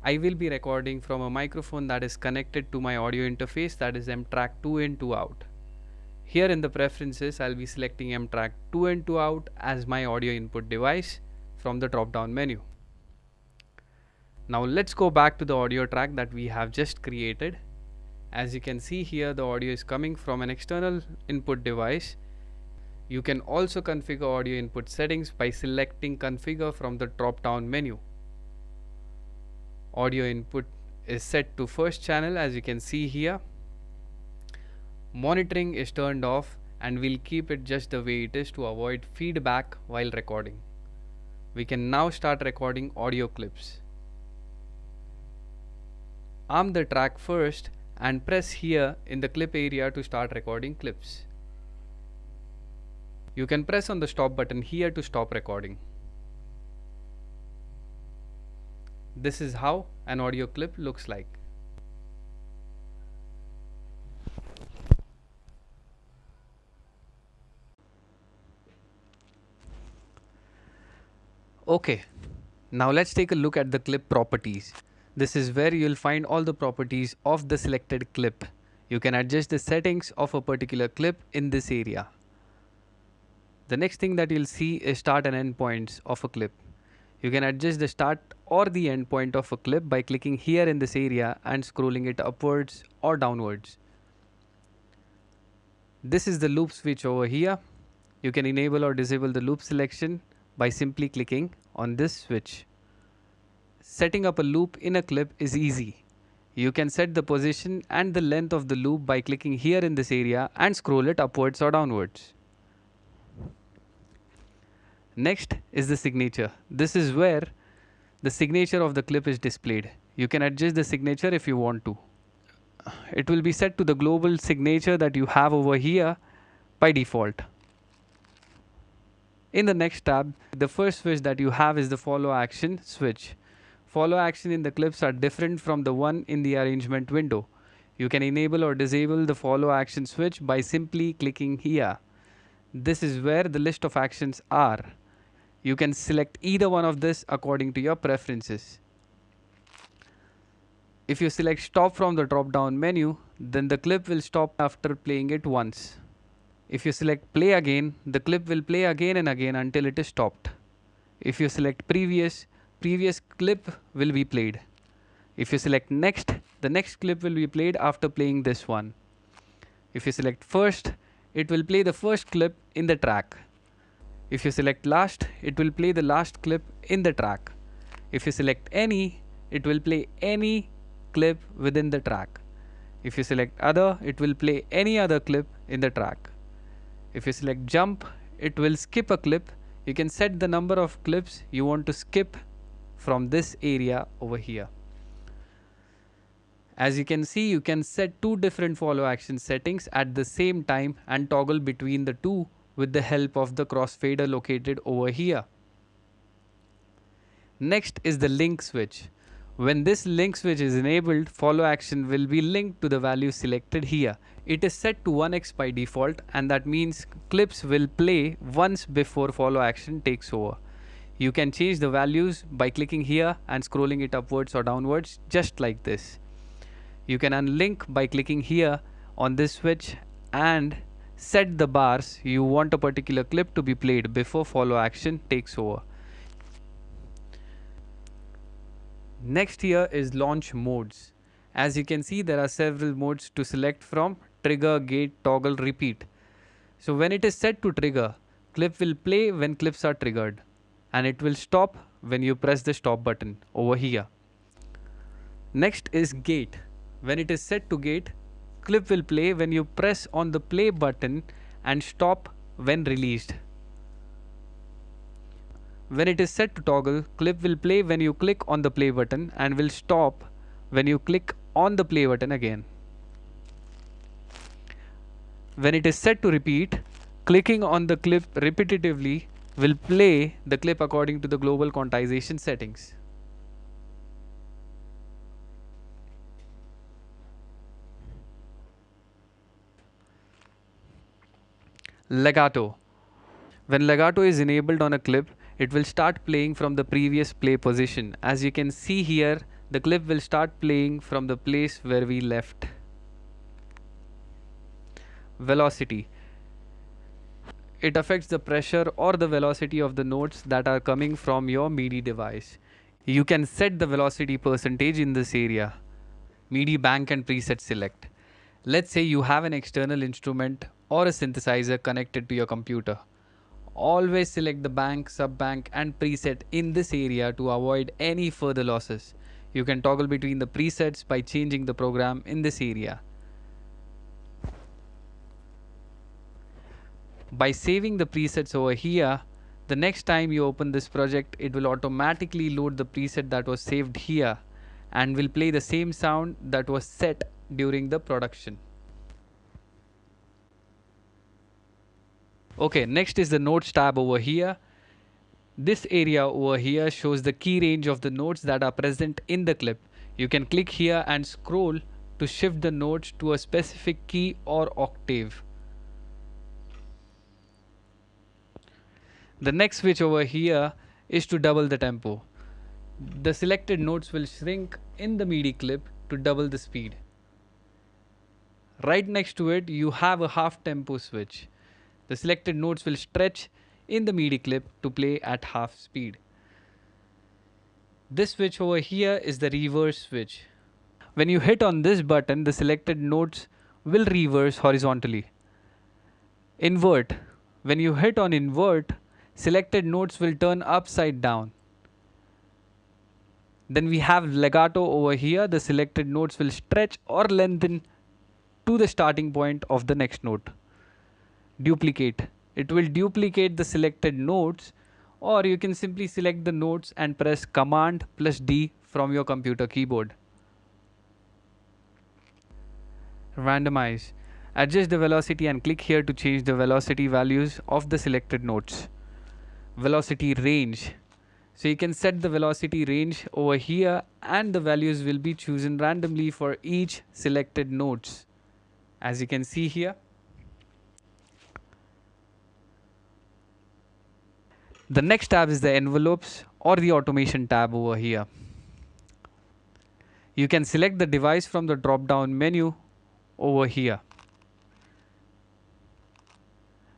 I will be recording from a microphone that is connected to my audio interface, that is M-Track 2 in 2 out. Here in the preferences, I'll be selecting M-Track 2 in 2 out as my audio input device from the drop down menu. Now let's go back to the audio track that we have just created. As you can see here, the audio is coming from an external input device. You can also configure audio input settings by selecting Configure from the drop down menu. Audio input is set to first channel, as you can see here. Monitoring is turned off, and we'll keep it just the way it is to avoid feedback while recording. We can now start recording audio clips. Arm the track first and press here in the clip area to start recording clips. You can press on the stop button here to stop recording. This is how an audio clip looks like. Okay, now let's take a look at the clip properties. This is where you'll find all the properties of the selected clip. You can adjust the settings of a particular clip in this area. The next thing that you'll see is start and end points of a clip. You can adjust the start or the end point of a clip by clicking here in this area and scrolling it upwards or downwards. This is the loop switch over here. You can enable or disable the loop selection by simply clicking on this switch. Setting up a loop in a clip is easy. You can set the position and the length of the loop by clicking here in this area and scroll it upwards or downwards. Next is the signature. This is where the signature of the clip is displayed. You can adjust the signature if you want to. It will be set to the global signature that you have over here by default. In the next tab, the first switch that you have is the follow action switch. Follow action in the clips are different from the one in the arrangement window. You can enable or disable the follow action switch by simply clicking here. This is where the list of actions are. You can select either one of this according to your preferences. If you select stop from the drop down menu, then the clip will stop after playing it once. If you select play again, the clip will play again and again until it is stopped. If you select previous clip will be played. If you select next, the next clip will be played after playing this one. If you select first, it will play the first clip in the track. If you select last, it will play the last clip in the track. If you select any, it will play any clip within the track. If you select other, it will play any other clip in the track. If you select jump, it will skip a clip. You can set the number of clips you want to skip from this area over here. As you can see, you can set two different follow action settings at the same time and toggle between the two with the help of the crossfader located over here. Next is the link switch. When this link switch is enabled, follow action will be linked to the value selected here. It is set to 1x by default, and that means clips will play once before follow action takes over. You can change the values by clicking here and scrolling it upwards or downwards, just like this. You can unlink by clicking here on this switch and set the bars you want a particular clip to be played before follow action takes over. Next here is launch modes. As you can see, there are several modes to select from: trigger, gate, toggle, repeat. So when it is set to trigger, clip will play when clips are triggered, and it will stop when you press the stop button over here. Next is gate. When it is set to gate, clip will play when you press on the play button and stop when released. When it is set to toggle, clip will play when you click on the play button and will stop when you click on the play button again. When it is set to repeat, clicking on the clip repetitively will play the clip according to the global quantization settings. Legato. When legato is enabled on a clip, it will start playing from the previous play position. As you can see here, the clip will start playing from the place where we left. Velocity. It affects the pressure or the velocity of the notes that are coming from your MIDI device. You can set the velocity percentage in this area. MIDI bank and preset select. Let's say you have an external instrument or a synthesizer connected to your computer. Always select the bank, sub-bank and preset in this area to avoid any further losses. You can toggle between the presets by changing the program in this area. By saving the presets over here, the next time you open this project, it will automatically load the preset that was saved here and will play the same sound that was set during the production. Okay, next is the notes tab over here. This area over here shows the key range of the notes that are present in the clip. You can click here and scroll to shift the notes to a specific key or octave. The next switch over here is to double the tempo. The selected notes will shrink in the MIDI clip to double the speed. Right next to it, you have a half tempo switch. The selected notes will stretch in the MIDI clip to play at half speed. This switch over here is the reverse switch. When you hit on this button, the selected notes will reverse horizontally. Invert. When you hit on invert, selected notes will turn upside down. Then we have legato over here. The selected notes will stretch or lengthen to the starting point of the next note. Duplicate. It will duplicate the selected notes, or you can simply select the notes and press Command plus D from your computer keyboard. Randomize. Adjust the velocity and click here to change the velocity values of the selected notes. Velocity range. So you can set the velocity range over here and the values will be chosen randomly for each selected notes. As you can see here. The next tab is the envelopes or the automation tab over here. You can select the device from the drop down menu over here.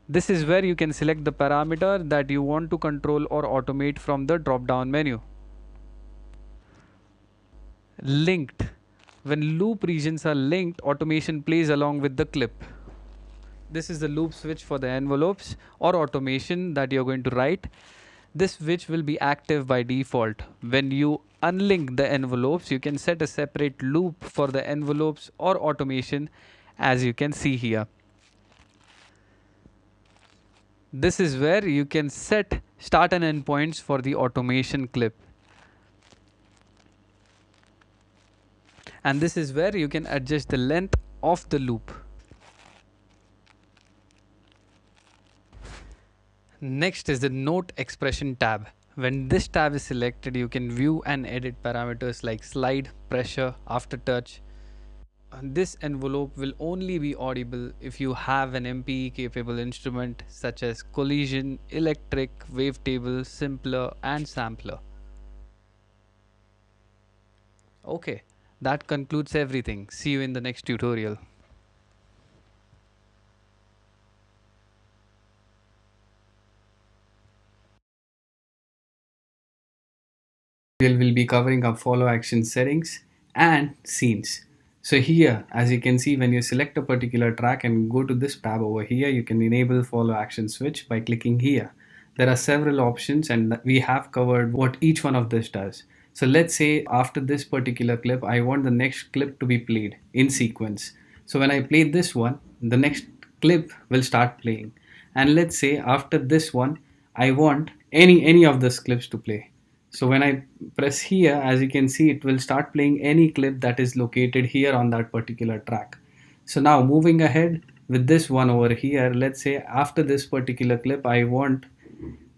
This is where you can select the parameter that you want to control or automate from the drop down menu. Linked. When loop regions are linked, automation plays along with the clip. This is the loop switch for the envelopes or automation that you're going to write. This switch will be active by default. When you unlink the envelopes, you can set a separate loop for the envelopes or automation, as you can see here. This is where you can set start and end points for the automation clip. And this is where you can adjust the length of the loop. Next is the note expression tab. When this tab is selected, you can view and edit parameters like slide, pressure, aftertouch. This envelope will only be audible if you have an MPE capable instrument such as collision, electric, wavetable, simpler and sampler. Okay, that concludes everything. See you in the next tutorial. we will be covering up follow action settings and scenes. So here, as you can see, when you select a particular track and go to this tab over here, you can enable follow action switch by clicking here. There are several options and we have covered what each one of this does. So let's say after this particular clip, I want the next clip to be played in sequence. So when I play this one, the next clip will start playing. And let's say after this one, I want any of these clips to play. So when I press here, as you can see, it will start playing any clip that is located here on that particular track. So now moving ahead with this one over here, let's say after this particular clip, I want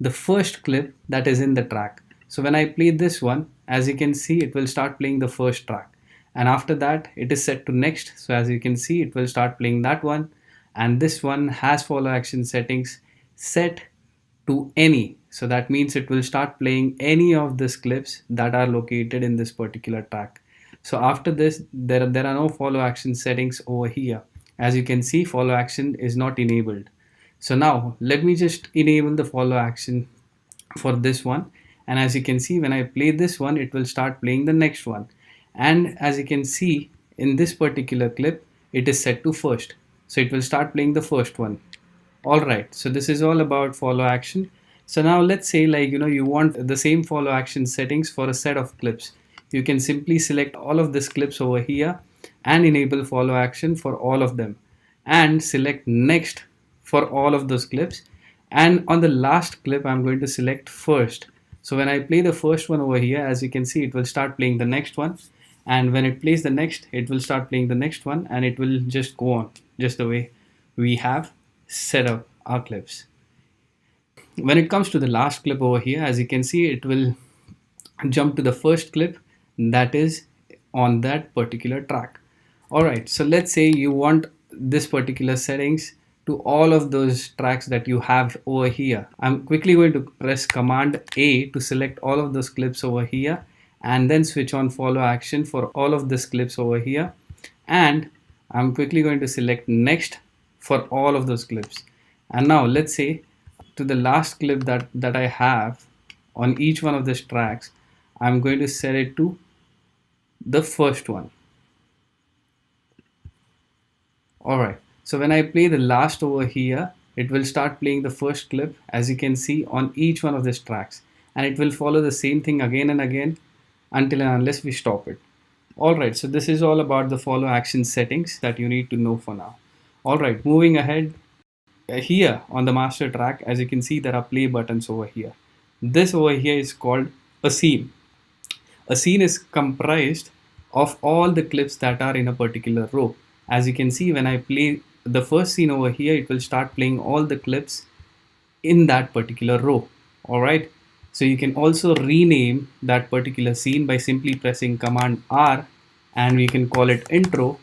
the first clip that is in the track. So when I play this one, as you can see, it will start playing the first track. And after that, it is set to next. So as you can see, it will start playing that one. And this one has follow action settings set to any. So that means it will start playing any of these clips that are located in this particular track. So after this, there are no follow action settings over here. As you can see, follow action is not enabled. So now let me just enable the follow action for this one. And as you can see, when I play this one, it will start playing the next one. And as you can see in this particular clip, it is set to first. So it will start playing the first one. Alright, so this is all about follow action. So now let's say you want the same follow action settings for a set of clips. You can simply select all of these clips over here and enable follow action for all of them and select next for all of those clips. And on the last clip, I'm going to select first. So when I play the first one over here, as you can see, it will start playing the next one. And when it plays the next, it will start playing the next one and it will just go on just the way we have set up our clips. When it comes to the last clip over here, as you can see, it will jump to the first clip that is on that particular track. Alright, so let's say you want this particular settings to all of those tracks that you have over here. I'm quickly going to press Command A to select all of those clips over here and then switch on follow action for all of these clips over here. And I'm quickly going to select next for all of those clips. And now let's say to the last clip that I have on each one of these tracks, I'm going to set it to the first one. Alright, so when I play the last over here, it will start playing the first clip, as you can see, on each one of these tracks, and it will follow the same thing again and again until and unless we stop it. Alright, so this is all about the follow action settings that you need to know for now. Alright, moving ahead, here on the master track, as you can see, there are play buttons over here. This over here is called a scene. A scene is comprised of all the clips that are in a particular row. As you can see, when I play the first scene over here, it will start playing all the clips in that particular row. Alright, so you can also rename that particular scene by simply pressing Command R, and we can call it intro.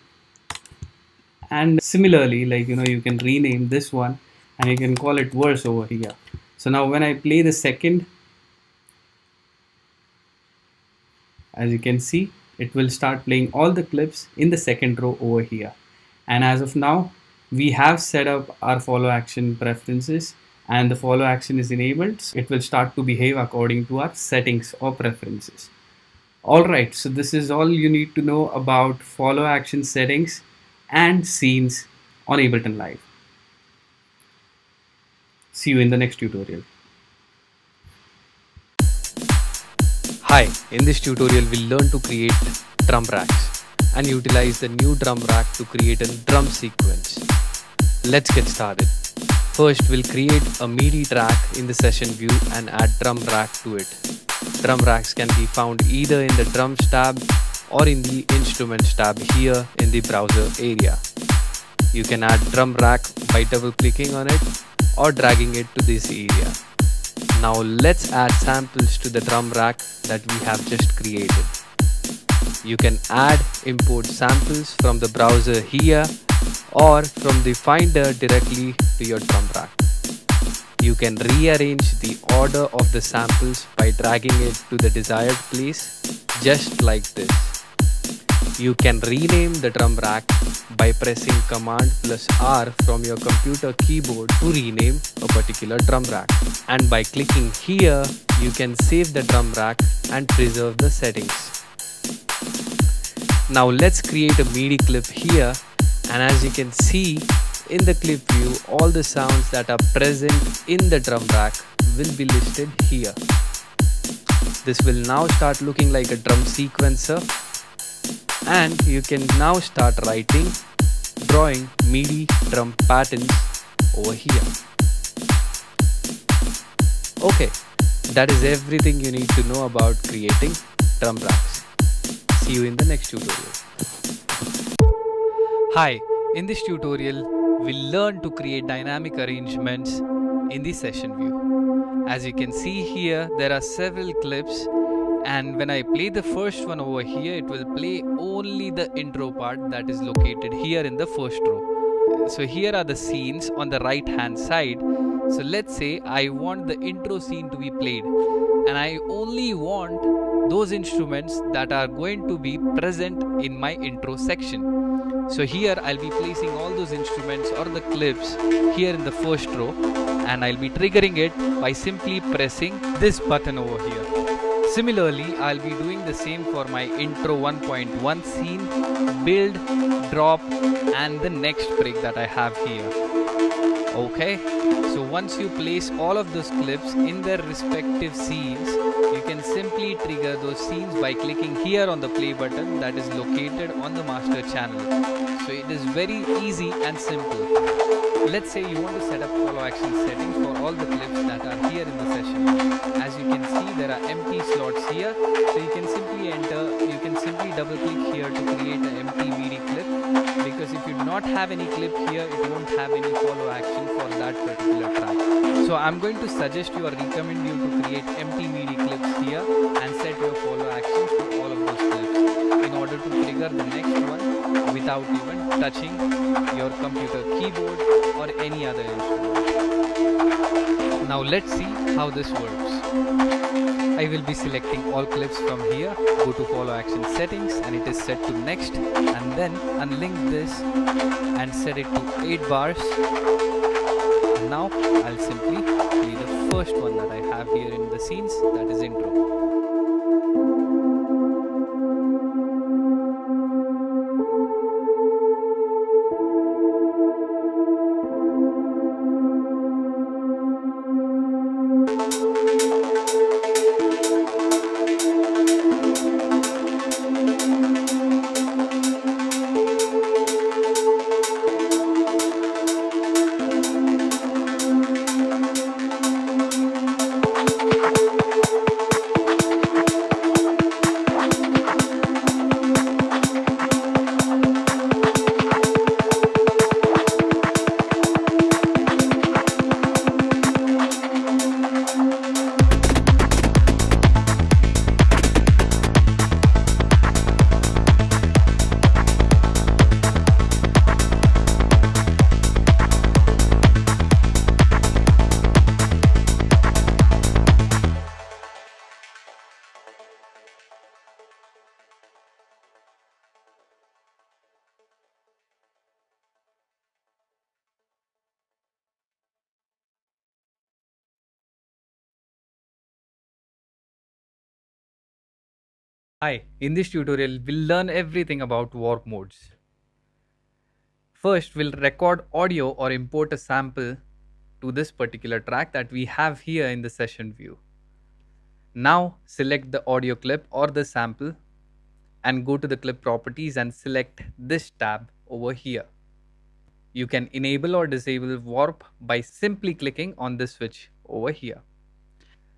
And similarly, you can rename this one and you can call it verse over here. So now when I play the second, as you can see, it will start playing all the clips in the second row over here. And as of now, we have set up our follow action preferences and the follow action is enabled. It will start to behave according to our settings or preferences. Alright, so this is all you need to know about follow action settings and scenes on Ableton Live. See you in the next tutorial. Hi, in this tutorial we'll learn to create drum racks and utilize the new drum rack to create a drum sequence. Let's get started. First, we'll create a MIDI track in the session view and add drum rack to it. Drum racks can be found either in the drums tab or in the instruments tab here in the browser area. You can add drum rack by double clicking on it or dragging it to this area. Now let's add samples to the drum rack that we have just created. You can add import samples from the browser here or from the finder directly to your drum rack. You can rearrange the order of the samples by dragging it to the desired place, just like this. You can rename the drum rack by pressing Command plus R from your computer keyboard to rename a particular drum rack. And by clicking here, you can save the drum rack and preserve the settings. Now let's create a MIDI clip here, and as you can see in the clip view, all the sounds that are present in the drum rack will be listed here. This will now start looking like a drum sequencer, and you can now start writing, drawing MIDI drum patterns over here. Okay, that is everything you need to know about creating drum racks. See you in the next tutorial. Hi, in this tutorial, we'll learn to create dynamic arrangements in the session view. As you can see here, there are several clips, and when I play the first one over here, it will play only the intro part that is located here in the first row. So here are the scenes on the right hand side. So let's say I want the intro scene to be played, and I only want those instruments that are going to be present in my intro section. So here I'll be placing all those instruments or the clips here in the first row, and I'll be triggering it by simply pressing this button over here. Similarly, I'll be doing the same for my intro 1.1 scene, build, drop, and the next break that I have here. Okay, so once you place all of those clips in their respective scenes, you can simply trigger those scenes by clicking here on the play button that is located on the master channel. So it is very easy and simple. Let's say you want to set up follow action settings for all the clips that are here in the session. As you can see, there are empty slots here, so you can simply double click here to create an empty MIDI clip, because if you do not have any clip here, it won't have any follow action for that particular track. So I'm going to suggest you or recommend you to create empty MIDI clips here and set your follow actions to all of those clips in order to trigger the next one without even touching your computer keyboard or any other instrument. Now let's see how this works. I will be selecting all clips from here, go to follow action settings, and it is set to next, and then unlink this and set it to 8 bars. And now I'll simply play the first one that I have here in the scenes, that is intro. Hi, in this tutorial we'll learn everything about warp modes. First, we'll record audio or import a sample to this particular track that we have here in the session view. Now select the audio clip or the sample and go to the clip properties and select this tab over here. You can enable or disable warp by simply clicking on this switch over here.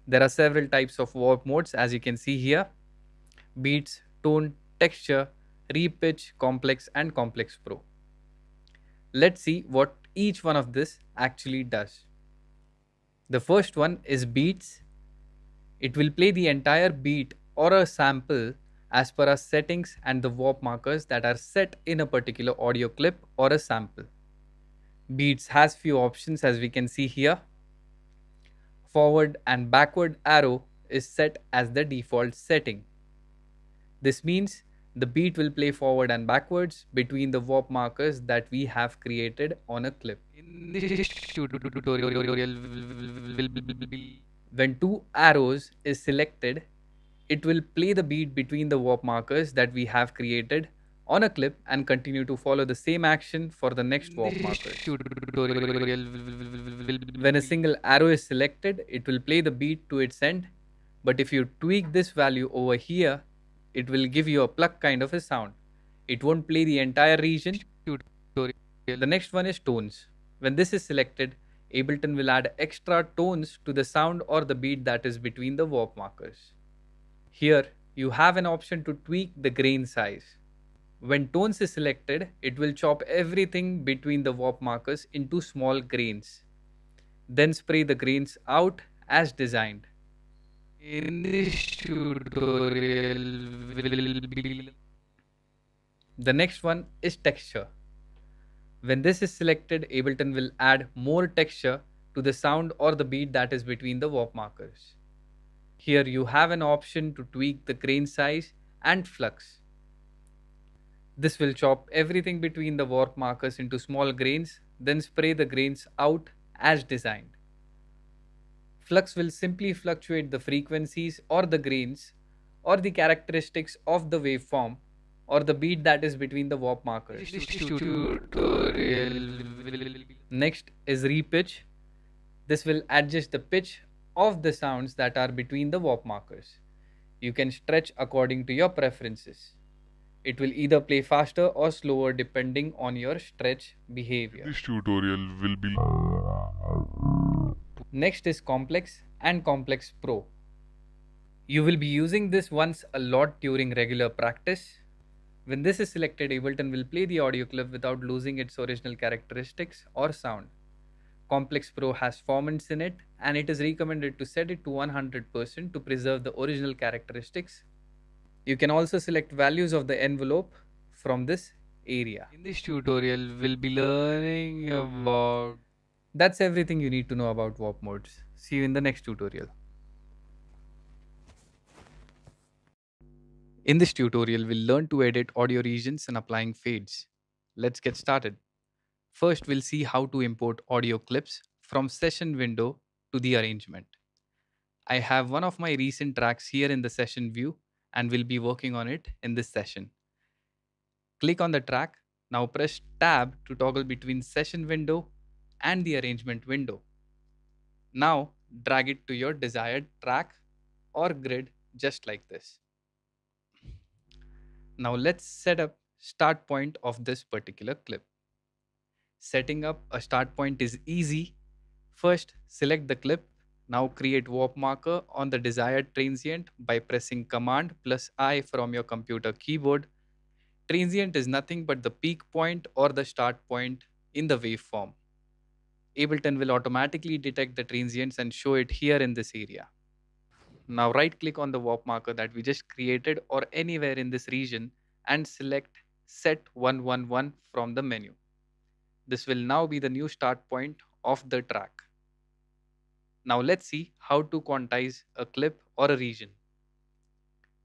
There are several types of warp modes, as you can see here: beats, tone, texture, repitch, complex, and complex pro. Let's see what each one of this actually does. The first one is beats. It will play the entire beat or a sample as per our settings and the warp markers that are set in a particular audio clip or a sample. Beats has few options, as we can see here. Forward and backward arrow is set as the default setting. This means The beat will play forward and backwards between the warp markers that we have created on a clip. In this tutorial, when two arrows is selected, it will play the beat between the warp markers that we have created on a clip and continue to follow the same action for the next warp markers. When a single arrow is selected, it will play the beat to its end, but if you tweak this value over here, it will give you a pluck kind of a sound. It won't play the entire region. The next one is tones. When this is selected, Ableton will add extra tones to the sound or the beat that is between the warp markers. Here, you have an option to tweak the grain size. When tones is selected, it will chop everything between the warp markers into small grains. Then spray the grains out as designed. In this tutorial, the next one is texture. When this is selected, Ableton will add more texture to the sound or the beat that is between the warp markers. Here you have an option to tweak the grain size and flux. This will chop everything between the warp markers into small grains, then spray the grains out as designed. Flux will simply fluctuate the frequencies or the grains or the characteristics of the waveform or the beat that is between the warp markers. Next is repitch. This will adjust the pitch of the sounds that are between the warp markers. You can stretch according to your preferences. It will either play faster or slower depending on your stretch behavior. This tutorial will be Next is Complex and Complex Pro. You will be using this once a lot during regular practice. When this is selected, Ableton will play the audio clip without losing its original characteristics or sound. Complex Pro has formants in it, and it is recommended to set it to 100% to preserve the original characteristics. You can also select values of the envelope from this area. In this tutorial, we'll be learning about... That's everything you need to know about warp modes. See you in the next tutorial. In this tutorial, we'll learn to edit audio regions and applying fades. Let's get started. First, we'll see how to import audio clips from session window to the arrangement. I have one of my recent tracks here in the session view and will be working on it in this session. Click on the track. Now press Tab to toggle between session window and the arrangement window. Now drag it to your desired track or grid just like this. Now let's set up start point of this particular clip. Setting up a start point is easy. First, select the clip. Now create warp marker on the desired transient by pressing Command plus I from your computer keyboard. Transient is nothing but the peak point or the start point in the waveform. Ableton will automatically detect the transients and show it here in this area. Now right click on the warp marker that we just created or anywhere in this region and select Set 111 from the menu. This will now be the new start point of the track. Now let's see how to quantize a clip or a region.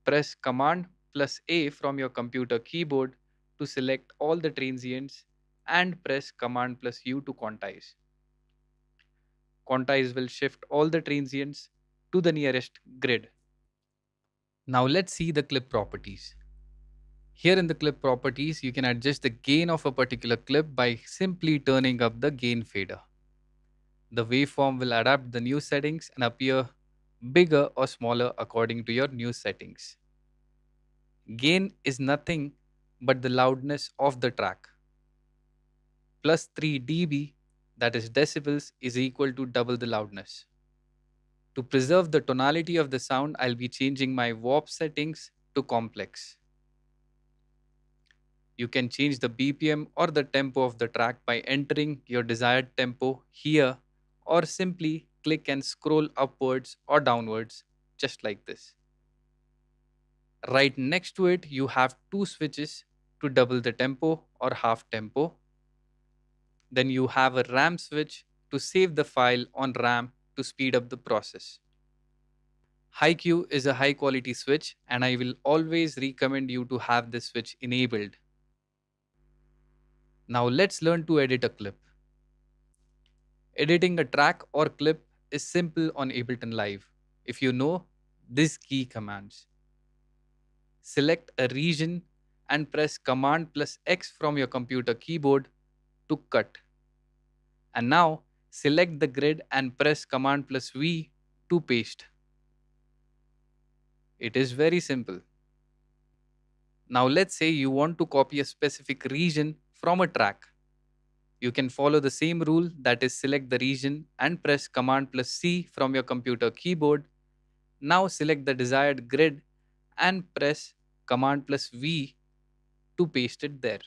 Press Command plus A from your computer keyboard to select all the transients and press Command plus U to quantize. Quantize will shift all the transients to the nearest grid. Now let's see the clip properties. Here in the clip properties, you can adjust the gain of a particular clip by simply turning up the gain fader. The waveform will adapt the new settings and appear bigger or smaller according to your new settings. Gain is nothing but the loudness of the track. Plus 3 dB, that is decibels, is equal to double the loudness. To preserve the tonality of the sound, I'll be changing my warp settings to complex. You can change the BPM or the tempo of the track by entering your desired tempo here or simply click and scroll upwards or downwards just like this. Right next to it, you have two switches to double the tempo or half tempo. Then you have a RAM switch to save the file on RAM to speed up the process. High Q is a high quality switch and I will always recommend you to have this switch enabled. Now let's learn to edit a clip. Editing a track or clip is simple on Ableton Live if you know these key commands. Select a region and press Command plus X from your computer keyboard to cut. And now select the grid and press Command plus V to paste. It is very simple. Now let's say you want to copy a specific region from a track. You can follow the same rule, that is select the region and press Command plus C from your computer keyboard. Now select the desired grid and press Command plus V to paste it there.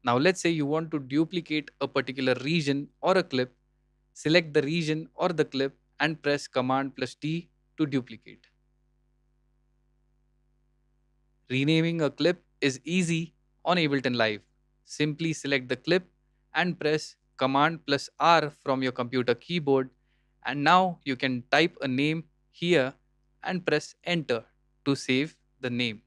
Now let's say you want to duplicate a particular region or a clip. Select the region or the clip and press Command plus T to duplicate. Renaming a clip is easy on Ableton Live. Simply select the clip and press Command plus R from your computer keyboard, and now you can type a name here and press Enter to save the name.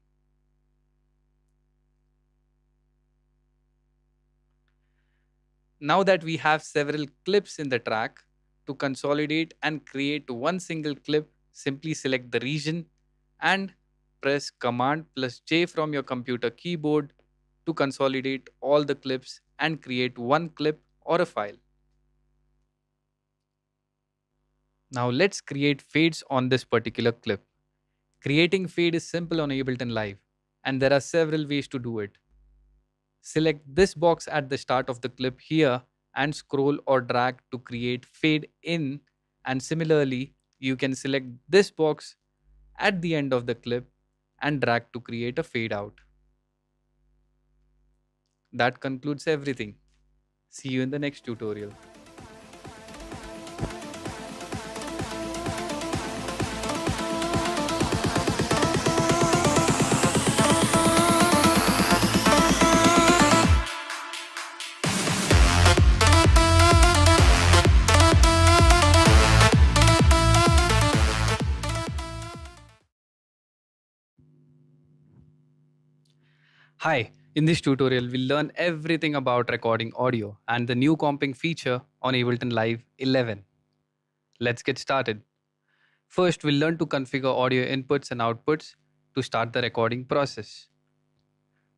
Now that we have several clips in the track, to consolidate and create one single clip, simply select the region and press Command plus J from your computer keyboard to consolidate all the clips and create one clip or a file. Now let's create fades on this particular clip. Creating fade is simple on Ableton Live and there are several ways to do it. Select this box at the start of the clip here and scroll or drag to create fade in, and similarly you can select this box at the end of the clip and drag to create a fade out. That concludes everything. See you in the next tutorial. Hi, in this tutorial we'll learn everything about recording audio and the new comping feature on Ableton Live 11. Let's get started. First, we'll learn to configure audio inputs and outputs to start the recording process.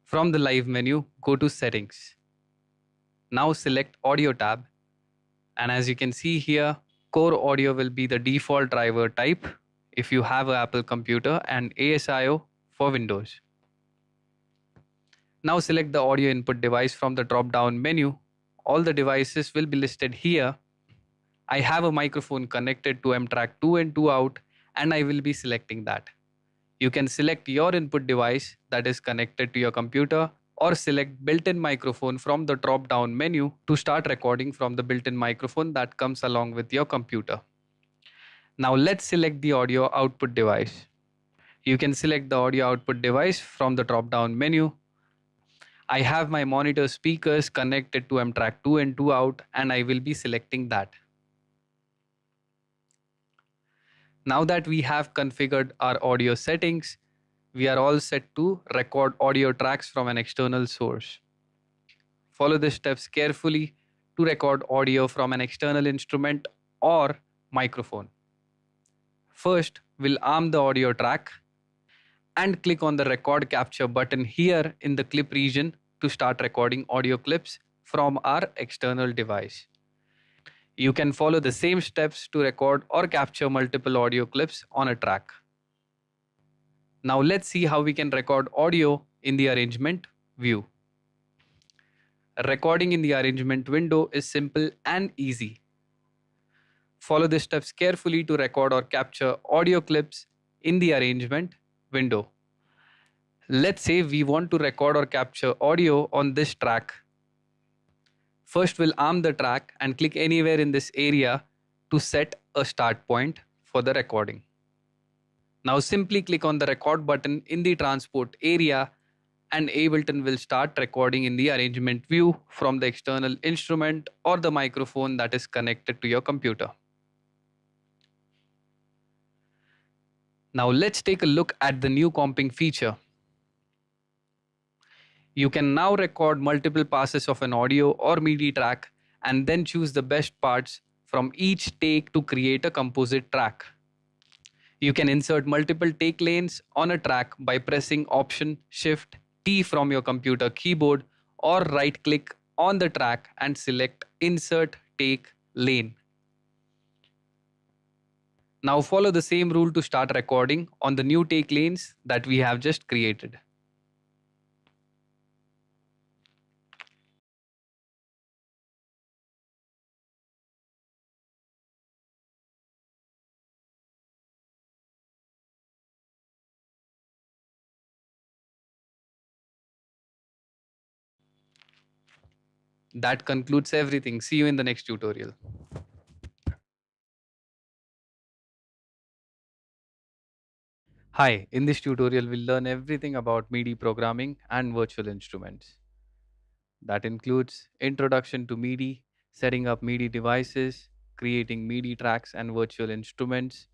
From the Live menu, go to Settings. Now select Audio tab, and as you can see here, Core Audio will be the default driver type if you have an Apple computer, and ASIO for Windows. Now select the audio input device from the drop-down menu. All the devices will be listed here. I have a microphone connected to M-Track 2 and 2 out, and I will be selecting that. You can select your input device that is connected to your computer, or select built-in microphone from the drop-down menu to start recording from the built-in microphone that comes along with your computer. Now let's select the audio output device. You can select the audio output device from the drop-down menu. I have my monitor speakers connected to M-Track 2 and 2 out, and I will be selecting that. Now that we have configured our audio settings, we are all set to record audio tracks from an external source. Follow the steps carefully to record audio from an external instrument or microphone. First, we'll arm the audio track and click on the record capture button here in the clip region to start recording audio clips from our external device. You can follow the same steps to record or capture multiple audio clips on a track. Now let's see how we can record audio in the arrangement view. Recording in the arrangement window is simple and easy. Follow the steps carefully to record or capture audio clips in the arrangement window. Let's say we want to record or capture audio on this track. First, we'll arm the track and click anywhere in this area to set a start point for the recording. Now simply click on the record button in the transport area and Ableton will start recording in the arrangement view from the external instrument or the microphone that is connected to your computer. Now let's take a look at the new comping feature. You can now record multiple passes of an audio or MIDI track and then choose the best parts from each take to create a composite track. You can insert multiple take lanes on a track by pressing Option Shift T from your computer keyboard or right click on the track and select Insert Take Lane. Now follow the same rule to start recording on the new take lanes that we have just created. That concludes everything. See you in the next tutorial. Hi, in this tutorial we'll learn everything about MIDI programming and virtual instruments. That includes introduction to MIDI, setting up MIDI devices, creating MIDI tracks and virtual instruments,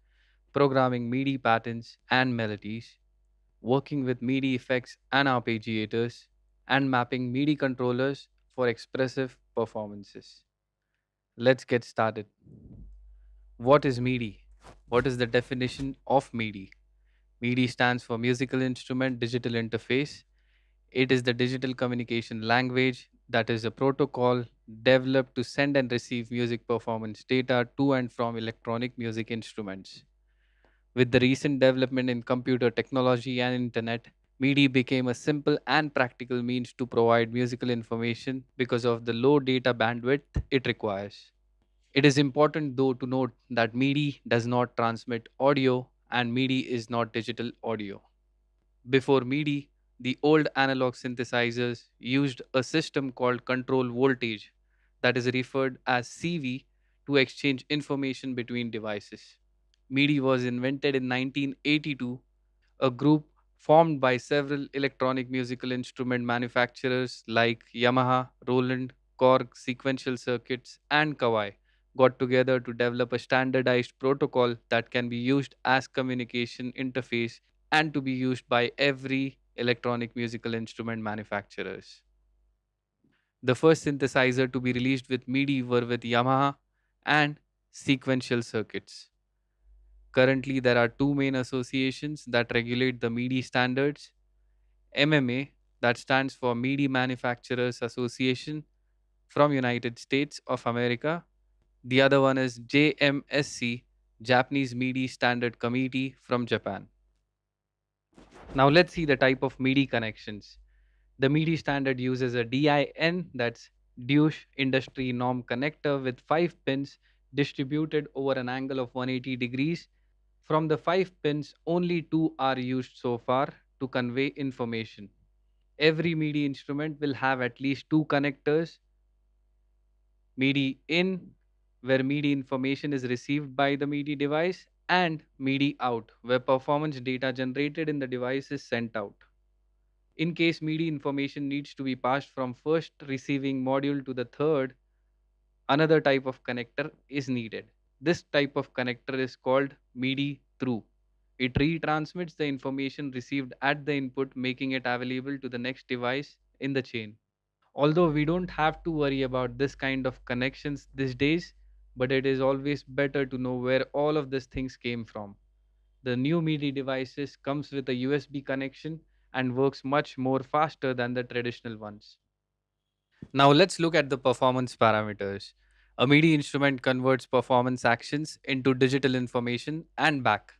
programming MIDI patterns and melodies, working with MIDI effects and arpeggiators, and mapping MIDI controllers for expressive performances. Let's get started. What is MIDI? What is the definition of MIDI? MIDI stands for Musical Instrument Digital Interface. It is the digital communication language that is a protocol developed to send and receive music performance data to and from electronic music instruments. With the recent development in computer technology and internet, MIDI became a simple and practical means to provide musical information because of the low data bandwidth it requires. It is important though to note that MIDI does not transmit audio and MIDI is not digital audio. Before MIDI, the old analog synthesizers used a system called control voltage, that is referred as CV, to exchange information between devices. MIDI was invented in 1982. A group formed by several electronic musical instrument manufacturers like Yamaha, Roland, Korg Sequential Circuits, and Kawai got together to develop a standardized protocol that can be used as communication interface and to be used by every electronic musical instrument manufacturers. The first synthesizer to be released with MIDI were with Yamaha and Sequential Circuits. Currently, there are two main associations that regulate the MIDI standards: MMA, that stands for MIDI Manufacturers Association from United States of America. The other one is JMSC, Japanese MIDI Standard Committee from Japan. Now let's see the type of MIDI connections. The MIDI standard uses a DIN, that's Deutsche Industry Norm connector, with 5 pins distributed over an angle of 180 degrees. From the 5 pins, only 2 are used so far to convey information. Every MIDI instrument will have at least 2 connectors: MIDI in, where MIDI information is received by the MIDI device, and MIDI out, where performance data generated in the device is sent out. In case MIDI information needs to be passed from first receiving module to the third, another type of connector is needed. This type of connector is called MIDI through. It retransmits the information received at the input, making it available to the next device in the chain. Although we don't have to worry about this kind of connections these days, but it is always better to know where all of these things came from. The new MIDI devices comes with a USB connection and works much more faster than the traditional ones. Now let's look at the performance parameters. A MIDI instrument converts performance actions into digital information and back.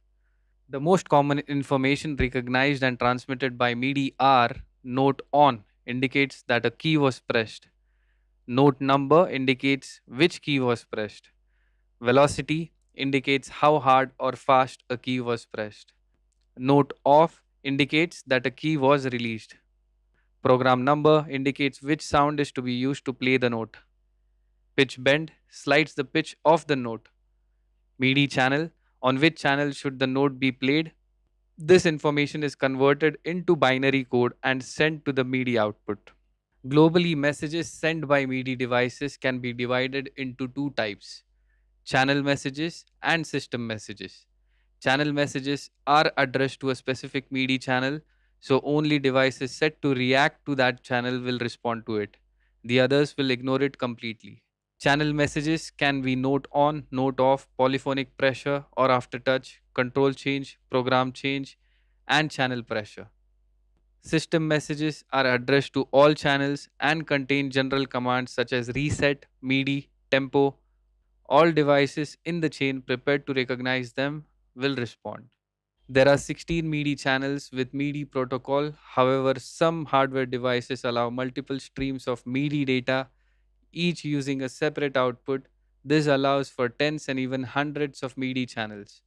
The most common information recognized and transmitted by MIDI are: note on indicates that a key was pressed, note number indicates which key was pressed, velocity indicates how hard or fast a key was pressed, note off indicates that a key was released, program number indicates which sound is to be used to play the note, pitch bend slides the pitch of the note, MIDI channel, on which channel should the note be played. This information is converted into binary code and sent to the MIDI output. Globally, messages sent by MIDI devices can be divided into two types: channel messages and system messages. Channel messages are addressed to a specific MIDI channel, so only devices set to react to that channel will respond to it. The others will ignore it completely. Channel messages can be note on, note off, polyphonic pressure or aftertouch, control change, program change, and channel pressure. System messages are addressed to all channels and contain general commands such as reset, MIDI, tempo. All devices in the chain prepared to recognize them will respond. There are 16 MIDI channels with MIDI protocol. However, some hardware devices allow multiple streams of MIDI data, each using a separate output. This allows for tens and even hundreds of MIDI channels.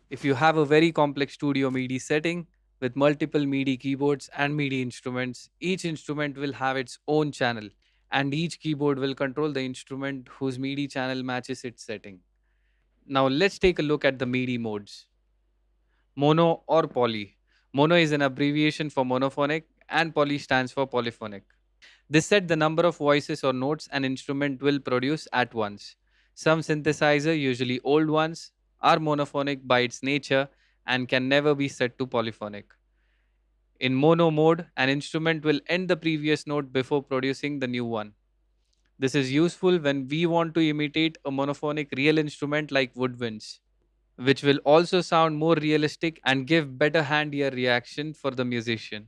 If you have a very complex studio MIDI setting with multiple MIDI keyboards and MIDI instruments, each instrument will have its own channel, and each keyboard will control the instrument whose MIDI channel matches its setting. Now, let's take a look at the MIDI modes. Mono or poly. Mono is an abbreviation for monophonic, and poly stands for polyphonic. This set the number of voices or notes an instrument will produce at once. Some synthesizer, usually old ones, are monophonic by its nature and can never be set to polyphonic. In mono mode, an instrument will end the previous note before producing the new one. This is useful when we want to imitate a monophonic real instrument like woodwinds, which will also sound more realistic and give better hand ear reaction for the musician.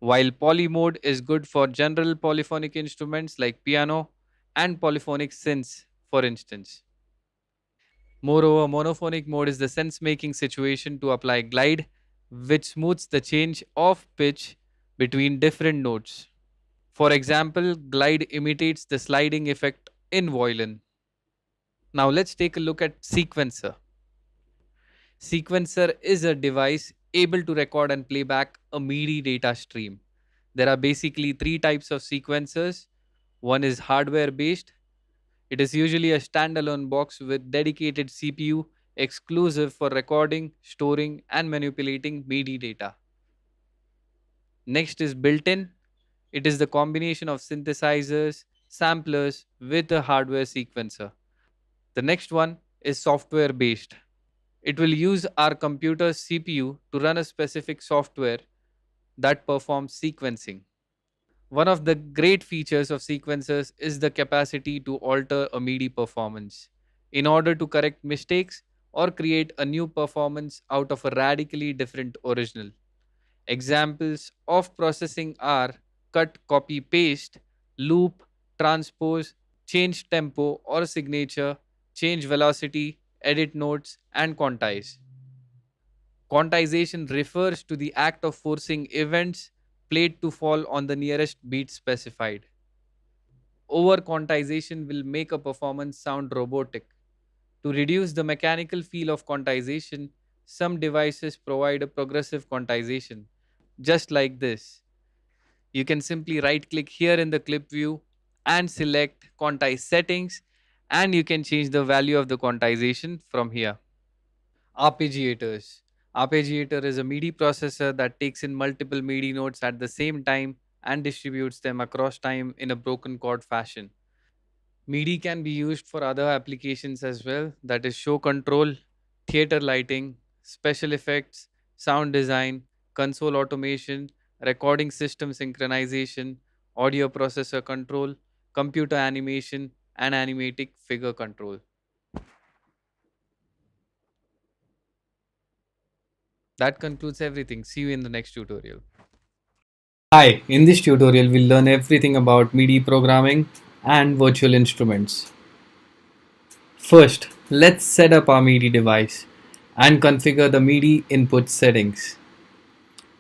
While poly mode is good for general polyphonic instruments like piano and polyphonic synths, for instance. Moreover, monophonic mode is the sense making situation to apply glide, which smooths the change of pitch between different notes. For example, glide imitates the sliding effect in violin. Now let's take a look at sequencer. Sequencer is a device able to record and play back a MIDI data stream. There are basically three types of sequencers. One is hardware based. It is usually a standalone box with dedicated CPU exclusive for recording, storing, and manipulating MIDI data. Next is built in. It is the combination of synthesizers, samplers with a hardware sequencer. The next one is software based. It will use our computer's CPU to run a specific software that performs sequencing. One of the great features of sequencers is the capacity to alter a MIDI performance in order to correct mistakes or create a new performance out of a radically different original. Examples of processing are cut, copy, paste, loop, transpose, change tempo or signature, change velocity, edit notes, and quantize. Quantization refers to the act of forcing events played to fall on the nearest beat specified. Over quantization will make a performance sound robotic. To reduce the mechanical feel of quantization, some devices provide a progressive quantization, just like this. You can simply right click here in the clip view and select quantize settings, and you can change the value of the quantization from here. Arpeggiators. Arpeggiator is a MIDI processor that takes in multiple MIDI notes at the same time and distributes them across time in a broken chord fashion. MIDI can be used for other applications as well, that is show control, theater lighting, special effects, sound design, console automation, recording system synchronization, audio processor control, computer animation, and animatic figure control. That concludes everything. See you in the next tutorial. Hi, in this tutorial we'll learn everything about MIDI programming and virtual instruments. First, let's set up our MIDI device and configure the MIDI input settings.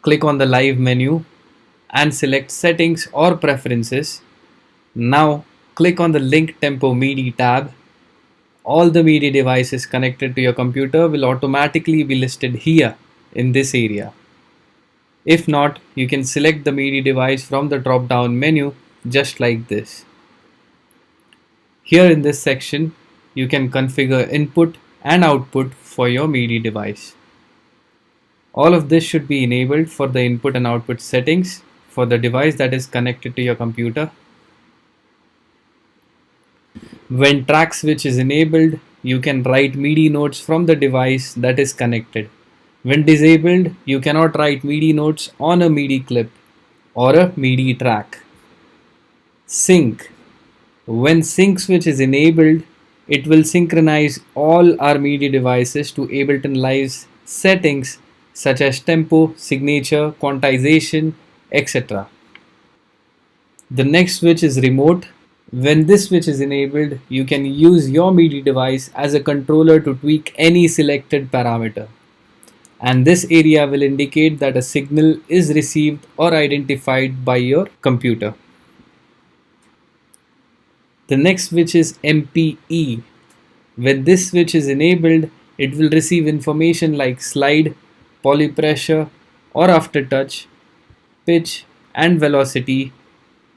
Click on the Live menu and select Settings or Preferences. Now, click on the Link Tempo MIDI tab. All the MIDI devices connected to your computer will automatically be listed here in this area. If not, you can select the MIDI device from the drop down menu just like this. Here in this section, you can configure input and output for your MIDI device. All of this should be enabled for the input and output settings for the device that is connected to your computer. When track switch is enabled, you can write MIDI notes from the device that is connected. When disabled, you cannot write MIDI notes on a MIDI clip or a MIDI track. Sync. When sync switch is enabled, it will synchronize all our MIDI devices to Ableton Live's settings such as tempo, signature, quantization, etc. The next switch is remote. When this switch is enabled, you can use your MIDI device as a controller to tweak any selected parameter. And this area will indicate that a signal is received or identified by your computer. The next switch is MPE. When this switch is enabled, it will receive information like slide, polypressure or aftertouch, pitch and velocity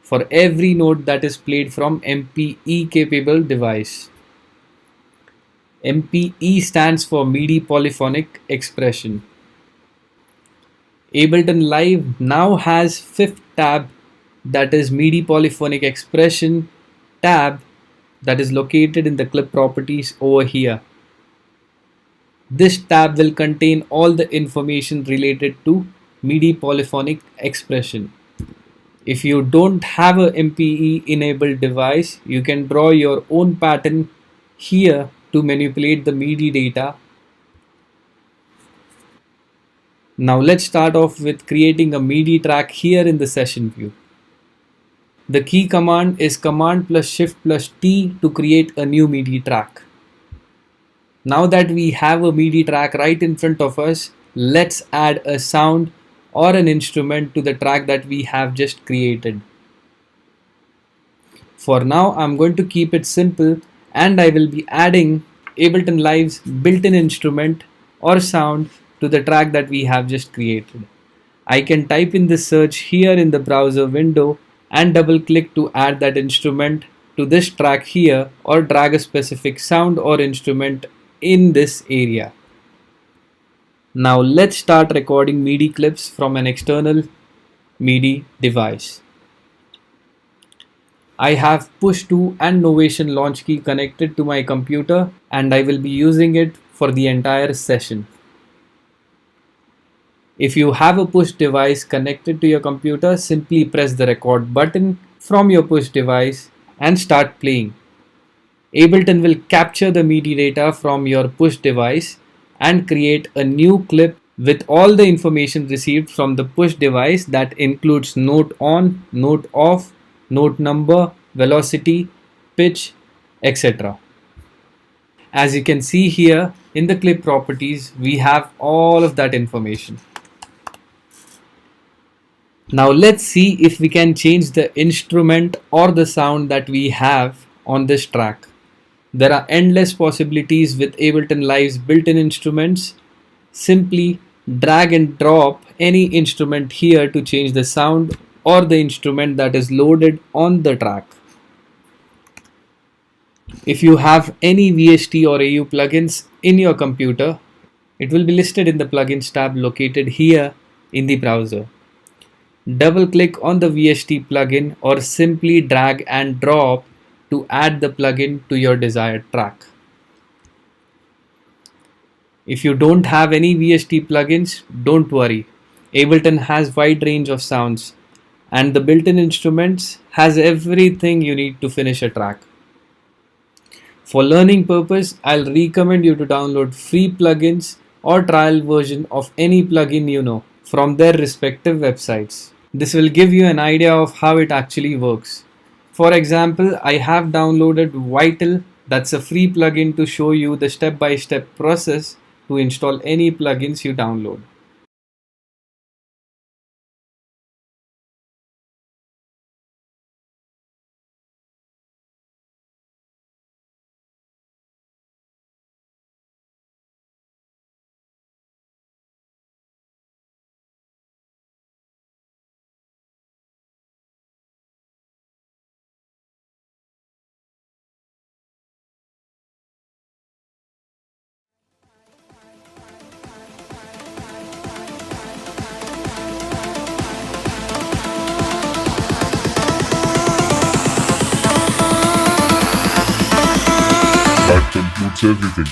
for every note that is played from MPE capable device. MPE stands for MIDI polyphonic expression. Ableton Live now has fifth tab, that is MIDI polyphonic expression tab, that is located in the clip properties over here. This tab will contain all the information related to MIDI polyphonic expression. If you don't have a MPE enabled device, you can draw your own pattern here to manipulate the MIDI data. Now let's start off with creating a MIDI track here in the session view. The key command is Command plus Shift plus T to create a new MIDI track. Now that we have a MIDI track right in front of us, let's add a sound or an instrument to the track that we have just created. For now, I'm going to keep it simple and I will be adding Ableton Live's built-in instrument or sound to the track that we have just created. I can type in the search here in the browser window and double click to add that instrument to this track here or drag a specific sound or instrument in this area. Now let's start recording MIDI clips from an external MIDI device. I have push to and Novation launch key connected to my computer and I will be using it for the entire session. If you have a push device connected to your computer, simply press the record button from your push device and start playing. Ableton will capture the MIDI data from your push device and create a new clip with all the information received from the push device that includes note on, note off, note number, velocity, pitch, etc. As you can see here in the clip properties, we have all of that information. Now let's see if we can change the instrument or the sound that we have on this track. There are endless possibilities with Ableton Live's built-in instruments. Simply drag and drop any instrument here to change the sound or the instrument that is loaded on the track. If you have any VST or AU plugins in your computer, it will be listed in the plugins tab located here in the browser. Double click on the VST plugin or simply drag and drop to add the plugin to your desired track. If you don't have any VST plugins, don't worry. Ableton has wide range of sounds and the built-in instruments has everything you need to finish a track. For learning purpose, I'll recommend you to download free plugins or trial version of any plugin you know from their respective websites. This will give you an idea of how it actually works. For example, I have downloaded Vital, that's a free plugin to show you the step-by-step process to install any plugins you download. It's everything.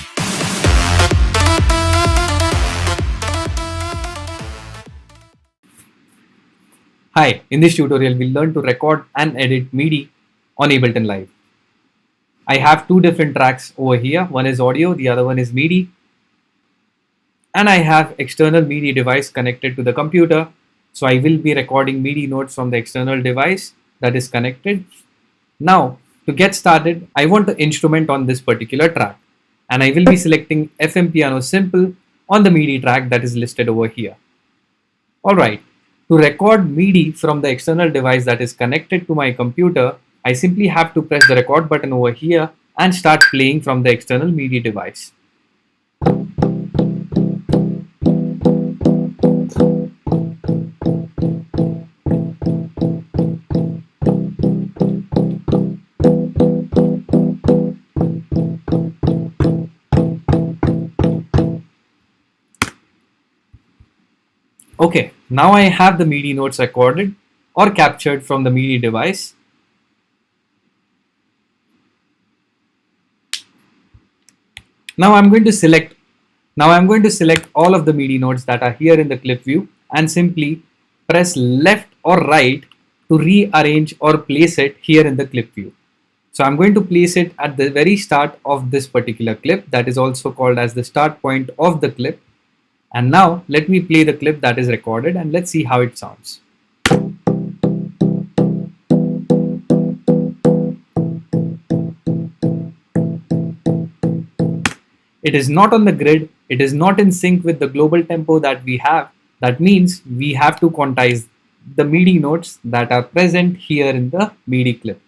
Hi, in this tutorial we'll learn to record and edit MIDI on Ableton Live. I have two different tracks over here. One is audio, the other one is MIDI. And I have external MIDI device connected to the computer. So I will be recording MIDI notes from the external device that is connected. Now, to get started, I want to instrument on this particular track. And I will be selecting FM Piano Simple on the MIDI track that is listed over here. Alright, to record MIDI from the external device that is connected to my computer, I simply have to press the record button over here and start playing from the external MIDI device. Okay, now I have the MIDI notes recorded or captured from the MIDI device. Now I'm going to select all of the MIDI notes that are here in the clip view and simply press left or right to rearrange or place it here in the clip view. So I'm going to place it at the very start of this particular clip, that is also called as the start point of the clip. And now let me play the clip that is recorded and let's see how it sounds. It is not on the grid, it is not in sync with the global tempo that we have. That means we have to quantize the MIDI notes that are present here in the MIDI clip.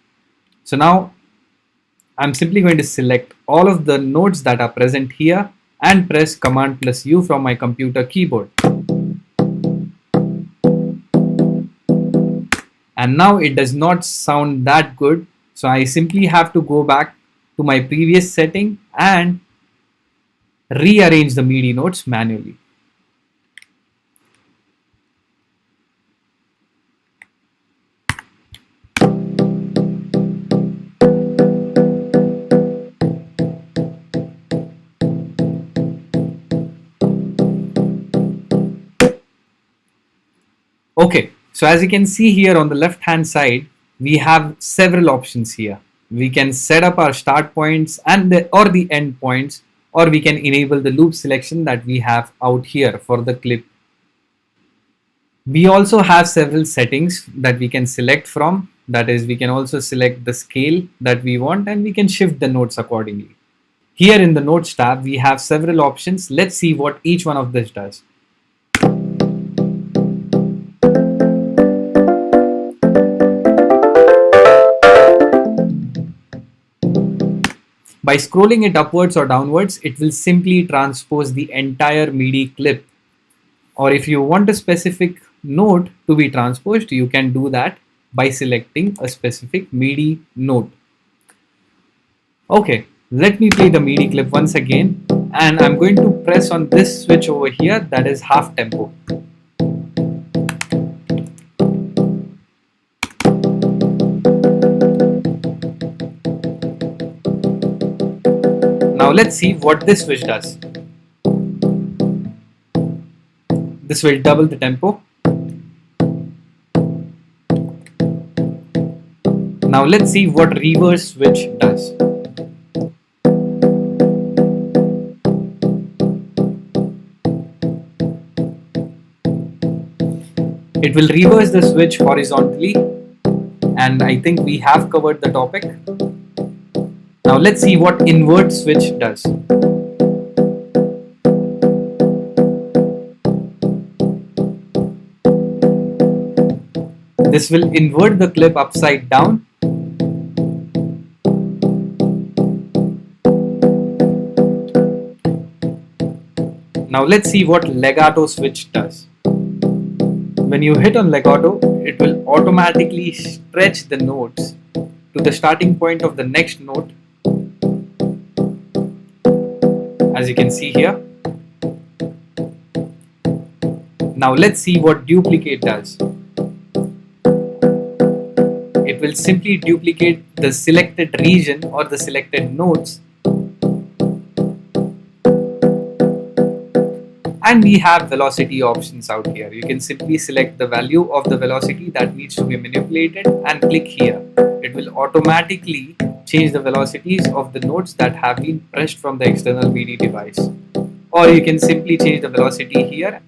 So now I'm simply going to select all of the notes that are present here and press Command plus U from my computer keyboard. And now it does not sound that good, so I simply have to go back to my previous setting and rearrange the MIDI notes manually. Okay, so as you can see here on the left hand side, we have several options here. We can set up our start points and or the end points, or we can enable the loop selection that we have out here for the clip. We also have several settings that we can select from. That is, we can also select the scale that we want and we can shift the notes accordingly. Here in the notes tab, we have several options. Let's see what each one of this does. By scrolling it upwards or downwards, it will simply transpose the entire MIDI clip. Or if you want a specific note to be transposed, you can do that by selecting a specific MIDI note. Okay, let me play the MIDI clip once again, and I'm going to press on this switch over here, that is half tempo. Now let's see what this switch does. This will double the tempo. Now let's see what reverse switch does. It will reverse the switch horizontally, and I think we have covered the topic. Now let's see what invert switch does. This will invert the clip upside down. Now let's see what legato switch does. When you hit on legato, it will automatically stretch the notes to the starting point of the next note, as you can see here. Now let's see what duplicate does. It will simply duplicate the selected region or the selected notes And we have velocity options out here. You can simply select the value of the velocity that needs to be manipulated and click here. It will automatically change the velocities of the notes that have been pressed from the external MIDI device. Or you can simply change the velocity here.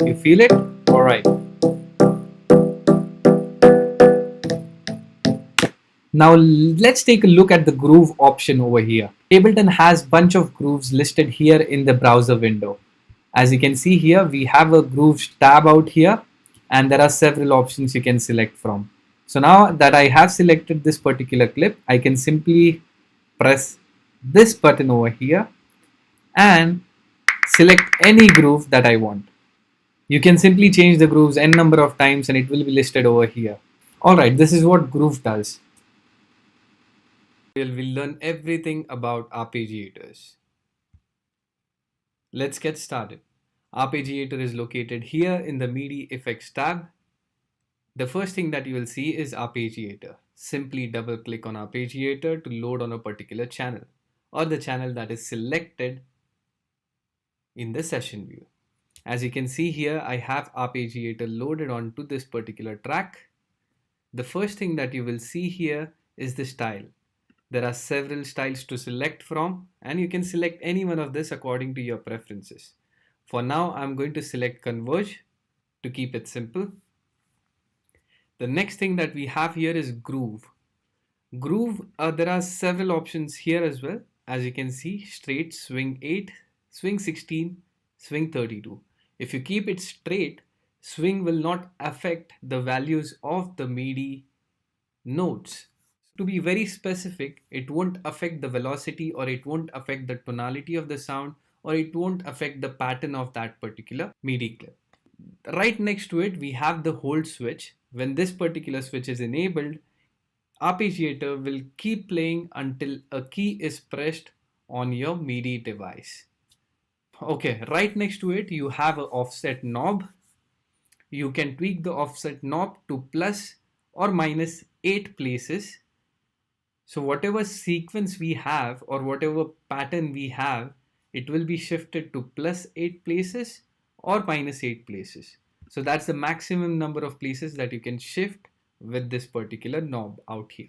You feel it? Alright. Now let's take a look at the groove option over here. Ableton has bunch of grooves listed here in the browser window. As you can see here, we have a grooves tab out here and there are several options you can select from. So now that I have selected this particular clip, I can simply press this button over here and select any groove that I want. You can simply change the grooves n number of times and it will be listed over here. Alright, this is what groove does. We'll learn everything about arpeggiators. Let's get started. Arpeggiator is located here in the MIDI effects tab. The first thing that you will see is arpeggiator. Simply double click on arpeggiator to load on a particular channel or the channel that is selected in the session view. As you can see here, I have arpeggiator loaded onto this particular track. The first thing that you will see here is the style. There are several styles to select from and you can select any one of this according to your preferences. For now, I'm going to select Converge to keep it simple. The next thing that we have here is Groove. Groove, there are several options here as well. As you can see, straight, swing 8, swing 16, swing 32. If you keep it straight, swing will not affect the values of the MIDI notes. To be very specific, it won't affect the velocity or it won't affect the tonality of the sound or it won't affect the pattern of that particular MIDI clip. Right next to it, we have the hold switch. When this particular switch is enabled, arpeggiator will keep playing until a key is pressed on your MIDI device. Okay, right next to it, you have an offset knob. You can tweak the offset knob to plus or minus 8 places. So whatever sequence we have or whatever pattern we have, it will be shifted to plus 8 places or minus 8 places. So that's the maximum number of places that you can shift with this particular knob out here.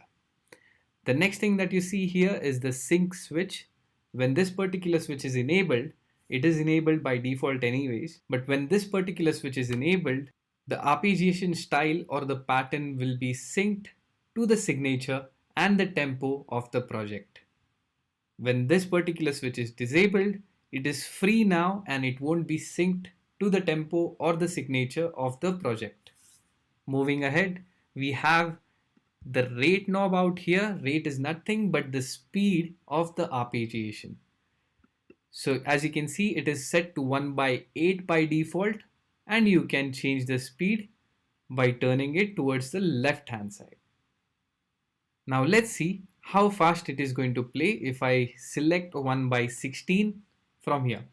The next thing that you see here is the sync switch. When this particular switch is enabled, it is enabled by default anyways, but when this particular switch is enabled, the arpeggiation style or the pattern will be synced to the signature and the tempo of the project. When this particular switch is disabled, it is free now and it won't be synced to the tempo or the signature of the project. Moving ahead, we have the rate knob out here. Rate is nothing but the speed of the arpeggiation. So as you can see, it is set to 1/8 by default and you can change the speed by turning it towards the left hand side. Now let's see how fast it is going to play if I select 1/16 from here.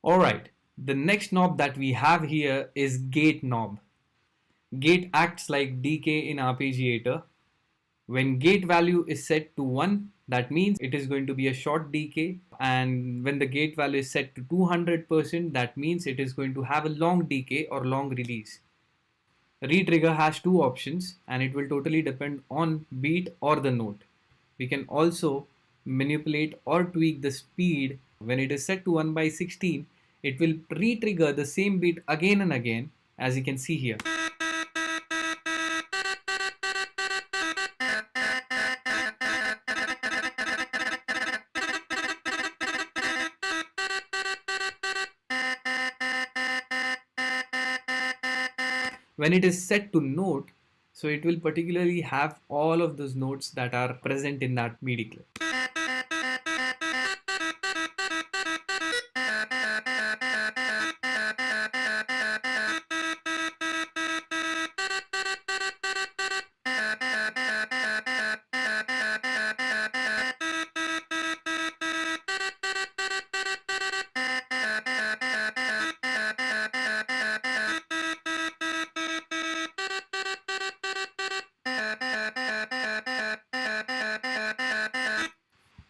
Alright, the next knob that we have here is gate knob. Gate acts like decay in arpeggiator. When gate value is set to 1, that means it is going to be a short decay, and when the gate value is set to 200%, that means it is going to have a long decay or long release. Retrigger has two options and it will totally depend on beat or the note. We can also manipulate or tweak the speed. When it is set to 1/16, it will re-trigger the same beat again and again, as you can see here. When it is set to note, so it will particularly have all of those notes that are present in that MIDI clip.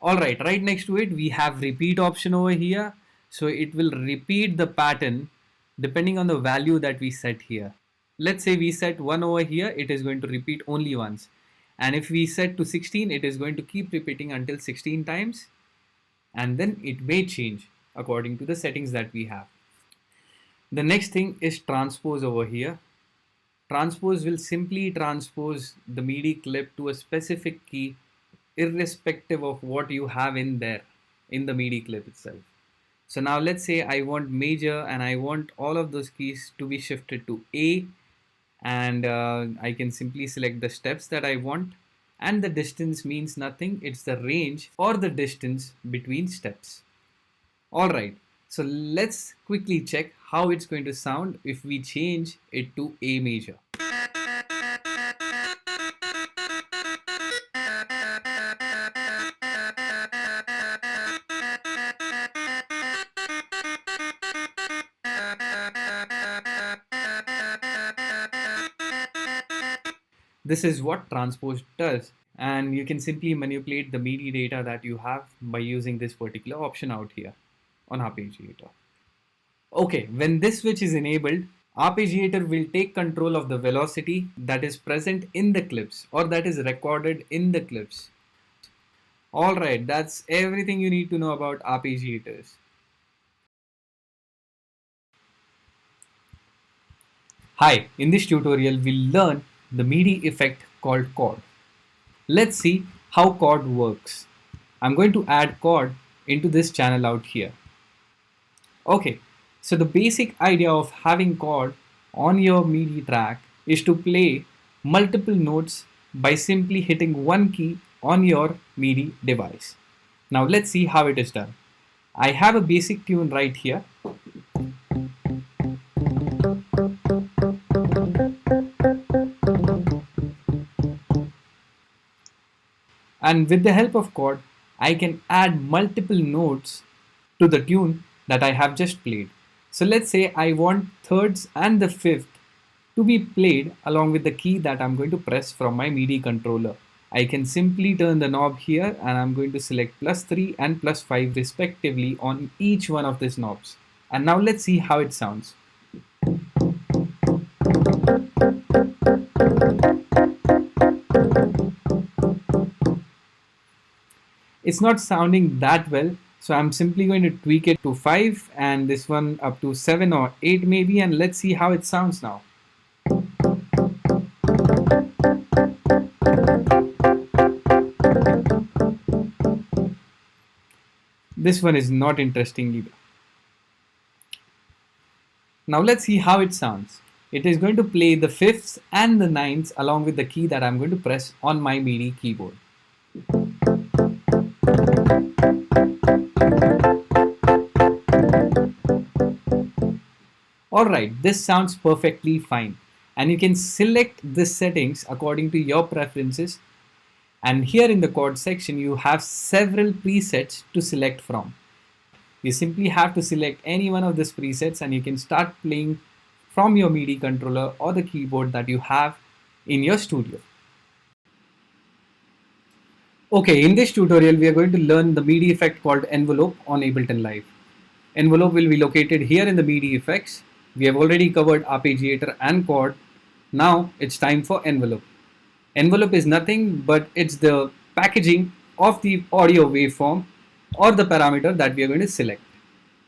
Alright, right next to it we have repeat option over here. So it will repeat the pattern depending on the value that we set here. Let's say we set 1 over here, it is going to repeat only once. And if we set to 16, it is going to keep repeating until 16 times. And then it may change according to the settings that we have. The next thing is transpose over here. Transpose will simply transpose the MIDI clip to a specific key irrespective of what you have in there in the MIDI clip itself. So now let's say I want major and I want all of those keys to be shifted to A, and I can simply select the steps that I want, and the distance means nothing, it's the range or the distance between steps. Alright, so let's quickly check how it's going to sound if we change it to A major. This is what transpose does, and you can simply manipulate the MIDI data that you have by using this particular option out here on arpeggiator. Okay, when this switch is enabled, arpeggiator will take control of the velocity that is present in the clips or that is recorded in the clips. Alright, that's everything you need to know about arpeggiators. Hi, in this tutorial we'll learn the MIDI effect called chord. Let's see how chord works. I'm going to add chord into this channel out here. Okay, so the basic idea of having chord on your MIDI track is to play multiple notes by simply hitting one key on your MIDI device. Now let's see how it is done. I have a basic tune right here. And with the help of chord, I can add multiple notes to the tune that I have just played. So let's say I want thirds and the fifth to be played along with the key that I'm going to press from my MIDI controller. I can simply turn the knob here and I'm going to select +3 and +5 respectively on each one of these knobs. And now let's see how it sounds. It's not sounding that well, so I'm simply going to tweak it to 5 and this one up to 7 or 8 maybe, and let's see how it sounds now. This one is not interesting either. Now let's see how it sounds. It is going to play the fifths and the ninths along with the key that I'm going to press on my MIDI keyboard. Alright, this sounds perfectly fine, and you can select the settings according to your preferences, and here in the chord section you have several presets to select from. You simply have to select any one of these presets and you can start playing from your MIDI controller or the keyboard that you have in your studio. Okay, in this tutorial we are going to learn the MIDI effect called envelope on Ableton Live. Envelope will be located here in the MIDI effects. We have already covered arpeggiator and chord. Now it's time for envelope. Envelope is nothing but it's the packaging of the audio waveform or the parameter that we are going to select.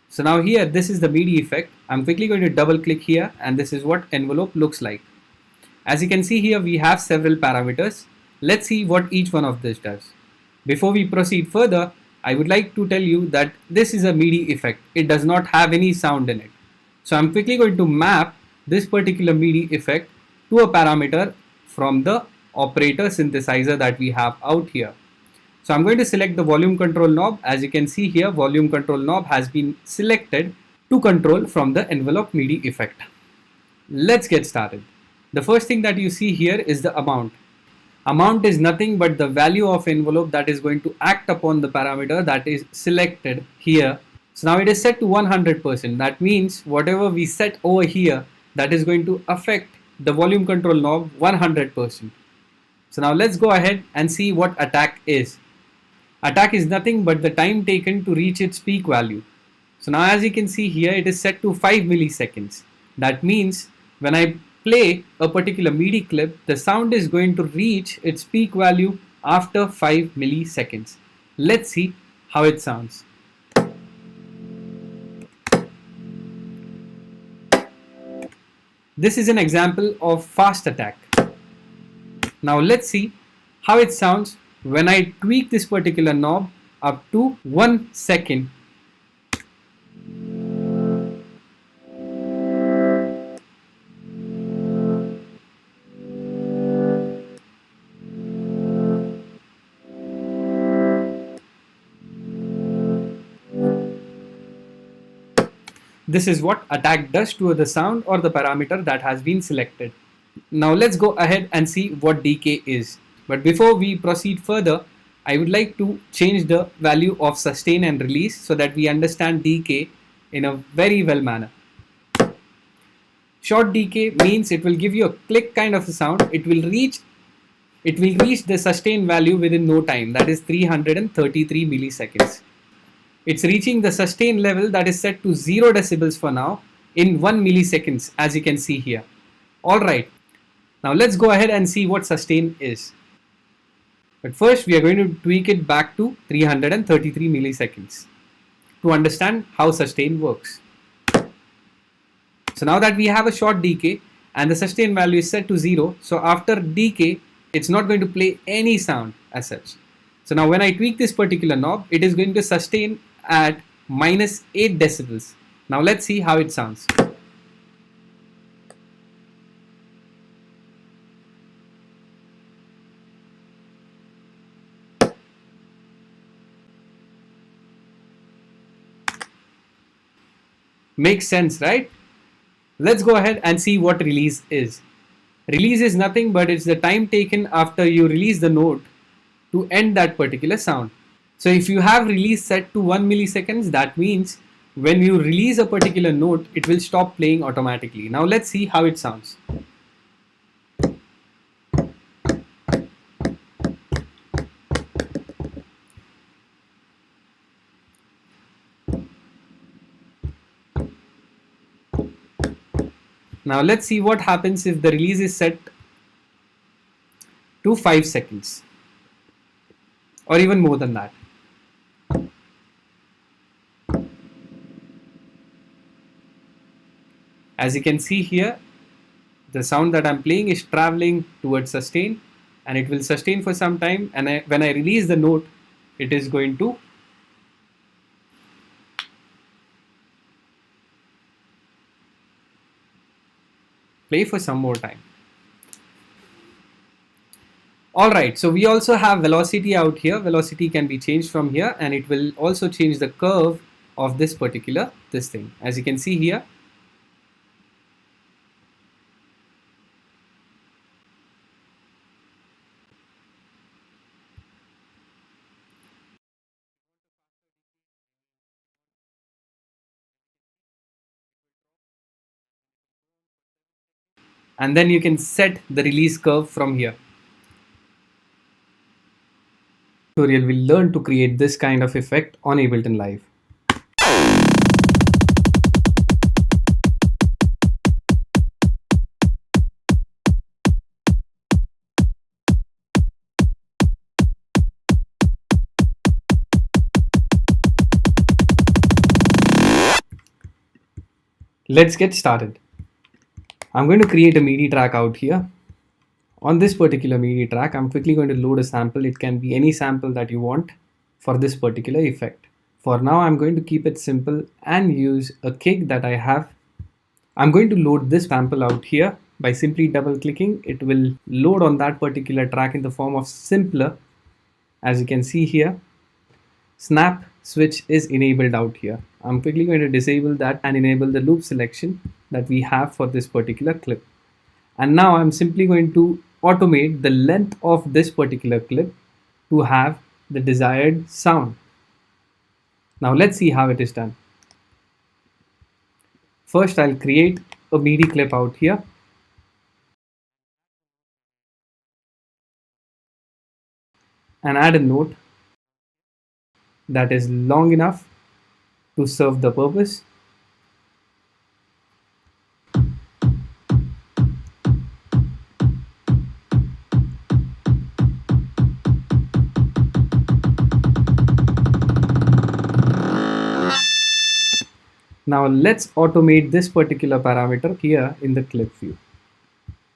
So now here, this is the MIDI effect. I'm quickly going to double click here and this is what envelope looks like. As you can see here, we have several parameters. Let's see what each one of this does. Before we proceed further, I would like to tell you that this is a MIDI effect. It does not have any sound in it. So I'm quickly going to map this particular MIDI effect to a parameter from the operator synthesizer that we have out here. So I'm going to select the volume control knob. As you can see here, volume control knob has been selected to control from the envelope MIDI effect. Let's get started. The first thing that you see here is the amount. Amount is nothing but the value of envelope that is going to act upon the parameter that is selected here. So now it is set to 100%. That means whatever we set over here, that is going to affect the volume control knob 100%. So now let's go ahead and see what attack is. Attack is nothing but the time taken to reach its peak value. So now as you can see here, it is set to 5 milliseconds. That means when I play a particular MIDI clip, the sound is going to reach its peak value after 5 milliseconds. Let's see how it sounds. This is an example of fast attack. Now let's see how it sounds when I tweak this particular knob up to 1 second. This is what attack does to the sound or the parameter that has been selected. Now let's go ahead and see what decay is. But before we proceed further, I would like to change the value of sustain and release so that we understand decay in a very well manner. Short decay means it will give you a click kind of a sound. It will reach the sustain value within no time, that is 333 milliseconds. It's reaching the sustain level that is set to 0 decibels for now in 1 milliseconds, as you can see here. Alright, now let's go ahead and see what sustain is. But first we are going to tweak it back to 333 milliseconds to understand how sustain works. So now that we have a short decay and the sustain value is set to 0, so after decay it's not going to play any sound as such. So now when I tweak this particular knob, it is going to sustain at minus 8 decibels. Now let's see how it sounds. Makes sense, right? Let's go ahead and see what release is. Release is nothing but it's the time taken after you release the note to end that particular sound. So if you have release set to 1 milliseconds, that means when you release a particular note, it will stop playing automatically. Now let's see how it sounds. Now let's see what happens if the release is set to 5 seconds or even more than that. As you can see here, the sound that I'm playing is traveling towards sustain, and it will sustain for some time, and when I release the note, it is going to play for some more time. Alright, so we also have velocity out here. Velocity can be changed from here, and it will also change the curve of this thing. As you can see here, and then you can set the release curve from here. Tutorial will learn to create this kind of effect on Ableton Live. Let's get started. I'm going to create a MIDI track out here. On this particular MIDI track, I'm quickly going to load a sample. It can be any sample that you want for this particular effect. For now, I'm going to keep it simple and use a kick that I have. I'm going to load this sample out here by simply double clicking. It will load on that particular track in the form of simpler. As you can see here, snap switch is enabled out here. I'm quickly going to disable that and enable the loop selection that we have for this particular clip. And now I'm simply going to automate the length of this particular clip to have the desired sound. Now let's see how it is done. First, I'll create a MIDI clip out here. And add a note. that is long enough to serve the purpose. Now let's automate this particular parameter here in the clip view.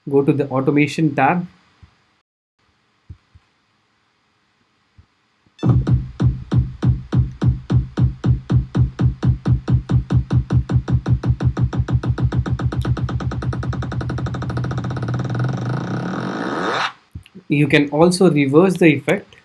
Go to the automation tab. You can also reverse the effect.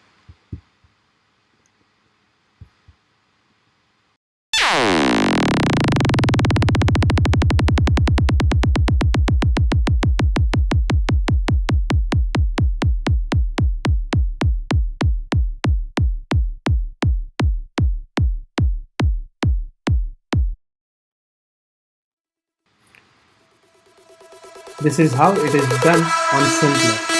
This is how it is done on Simpler.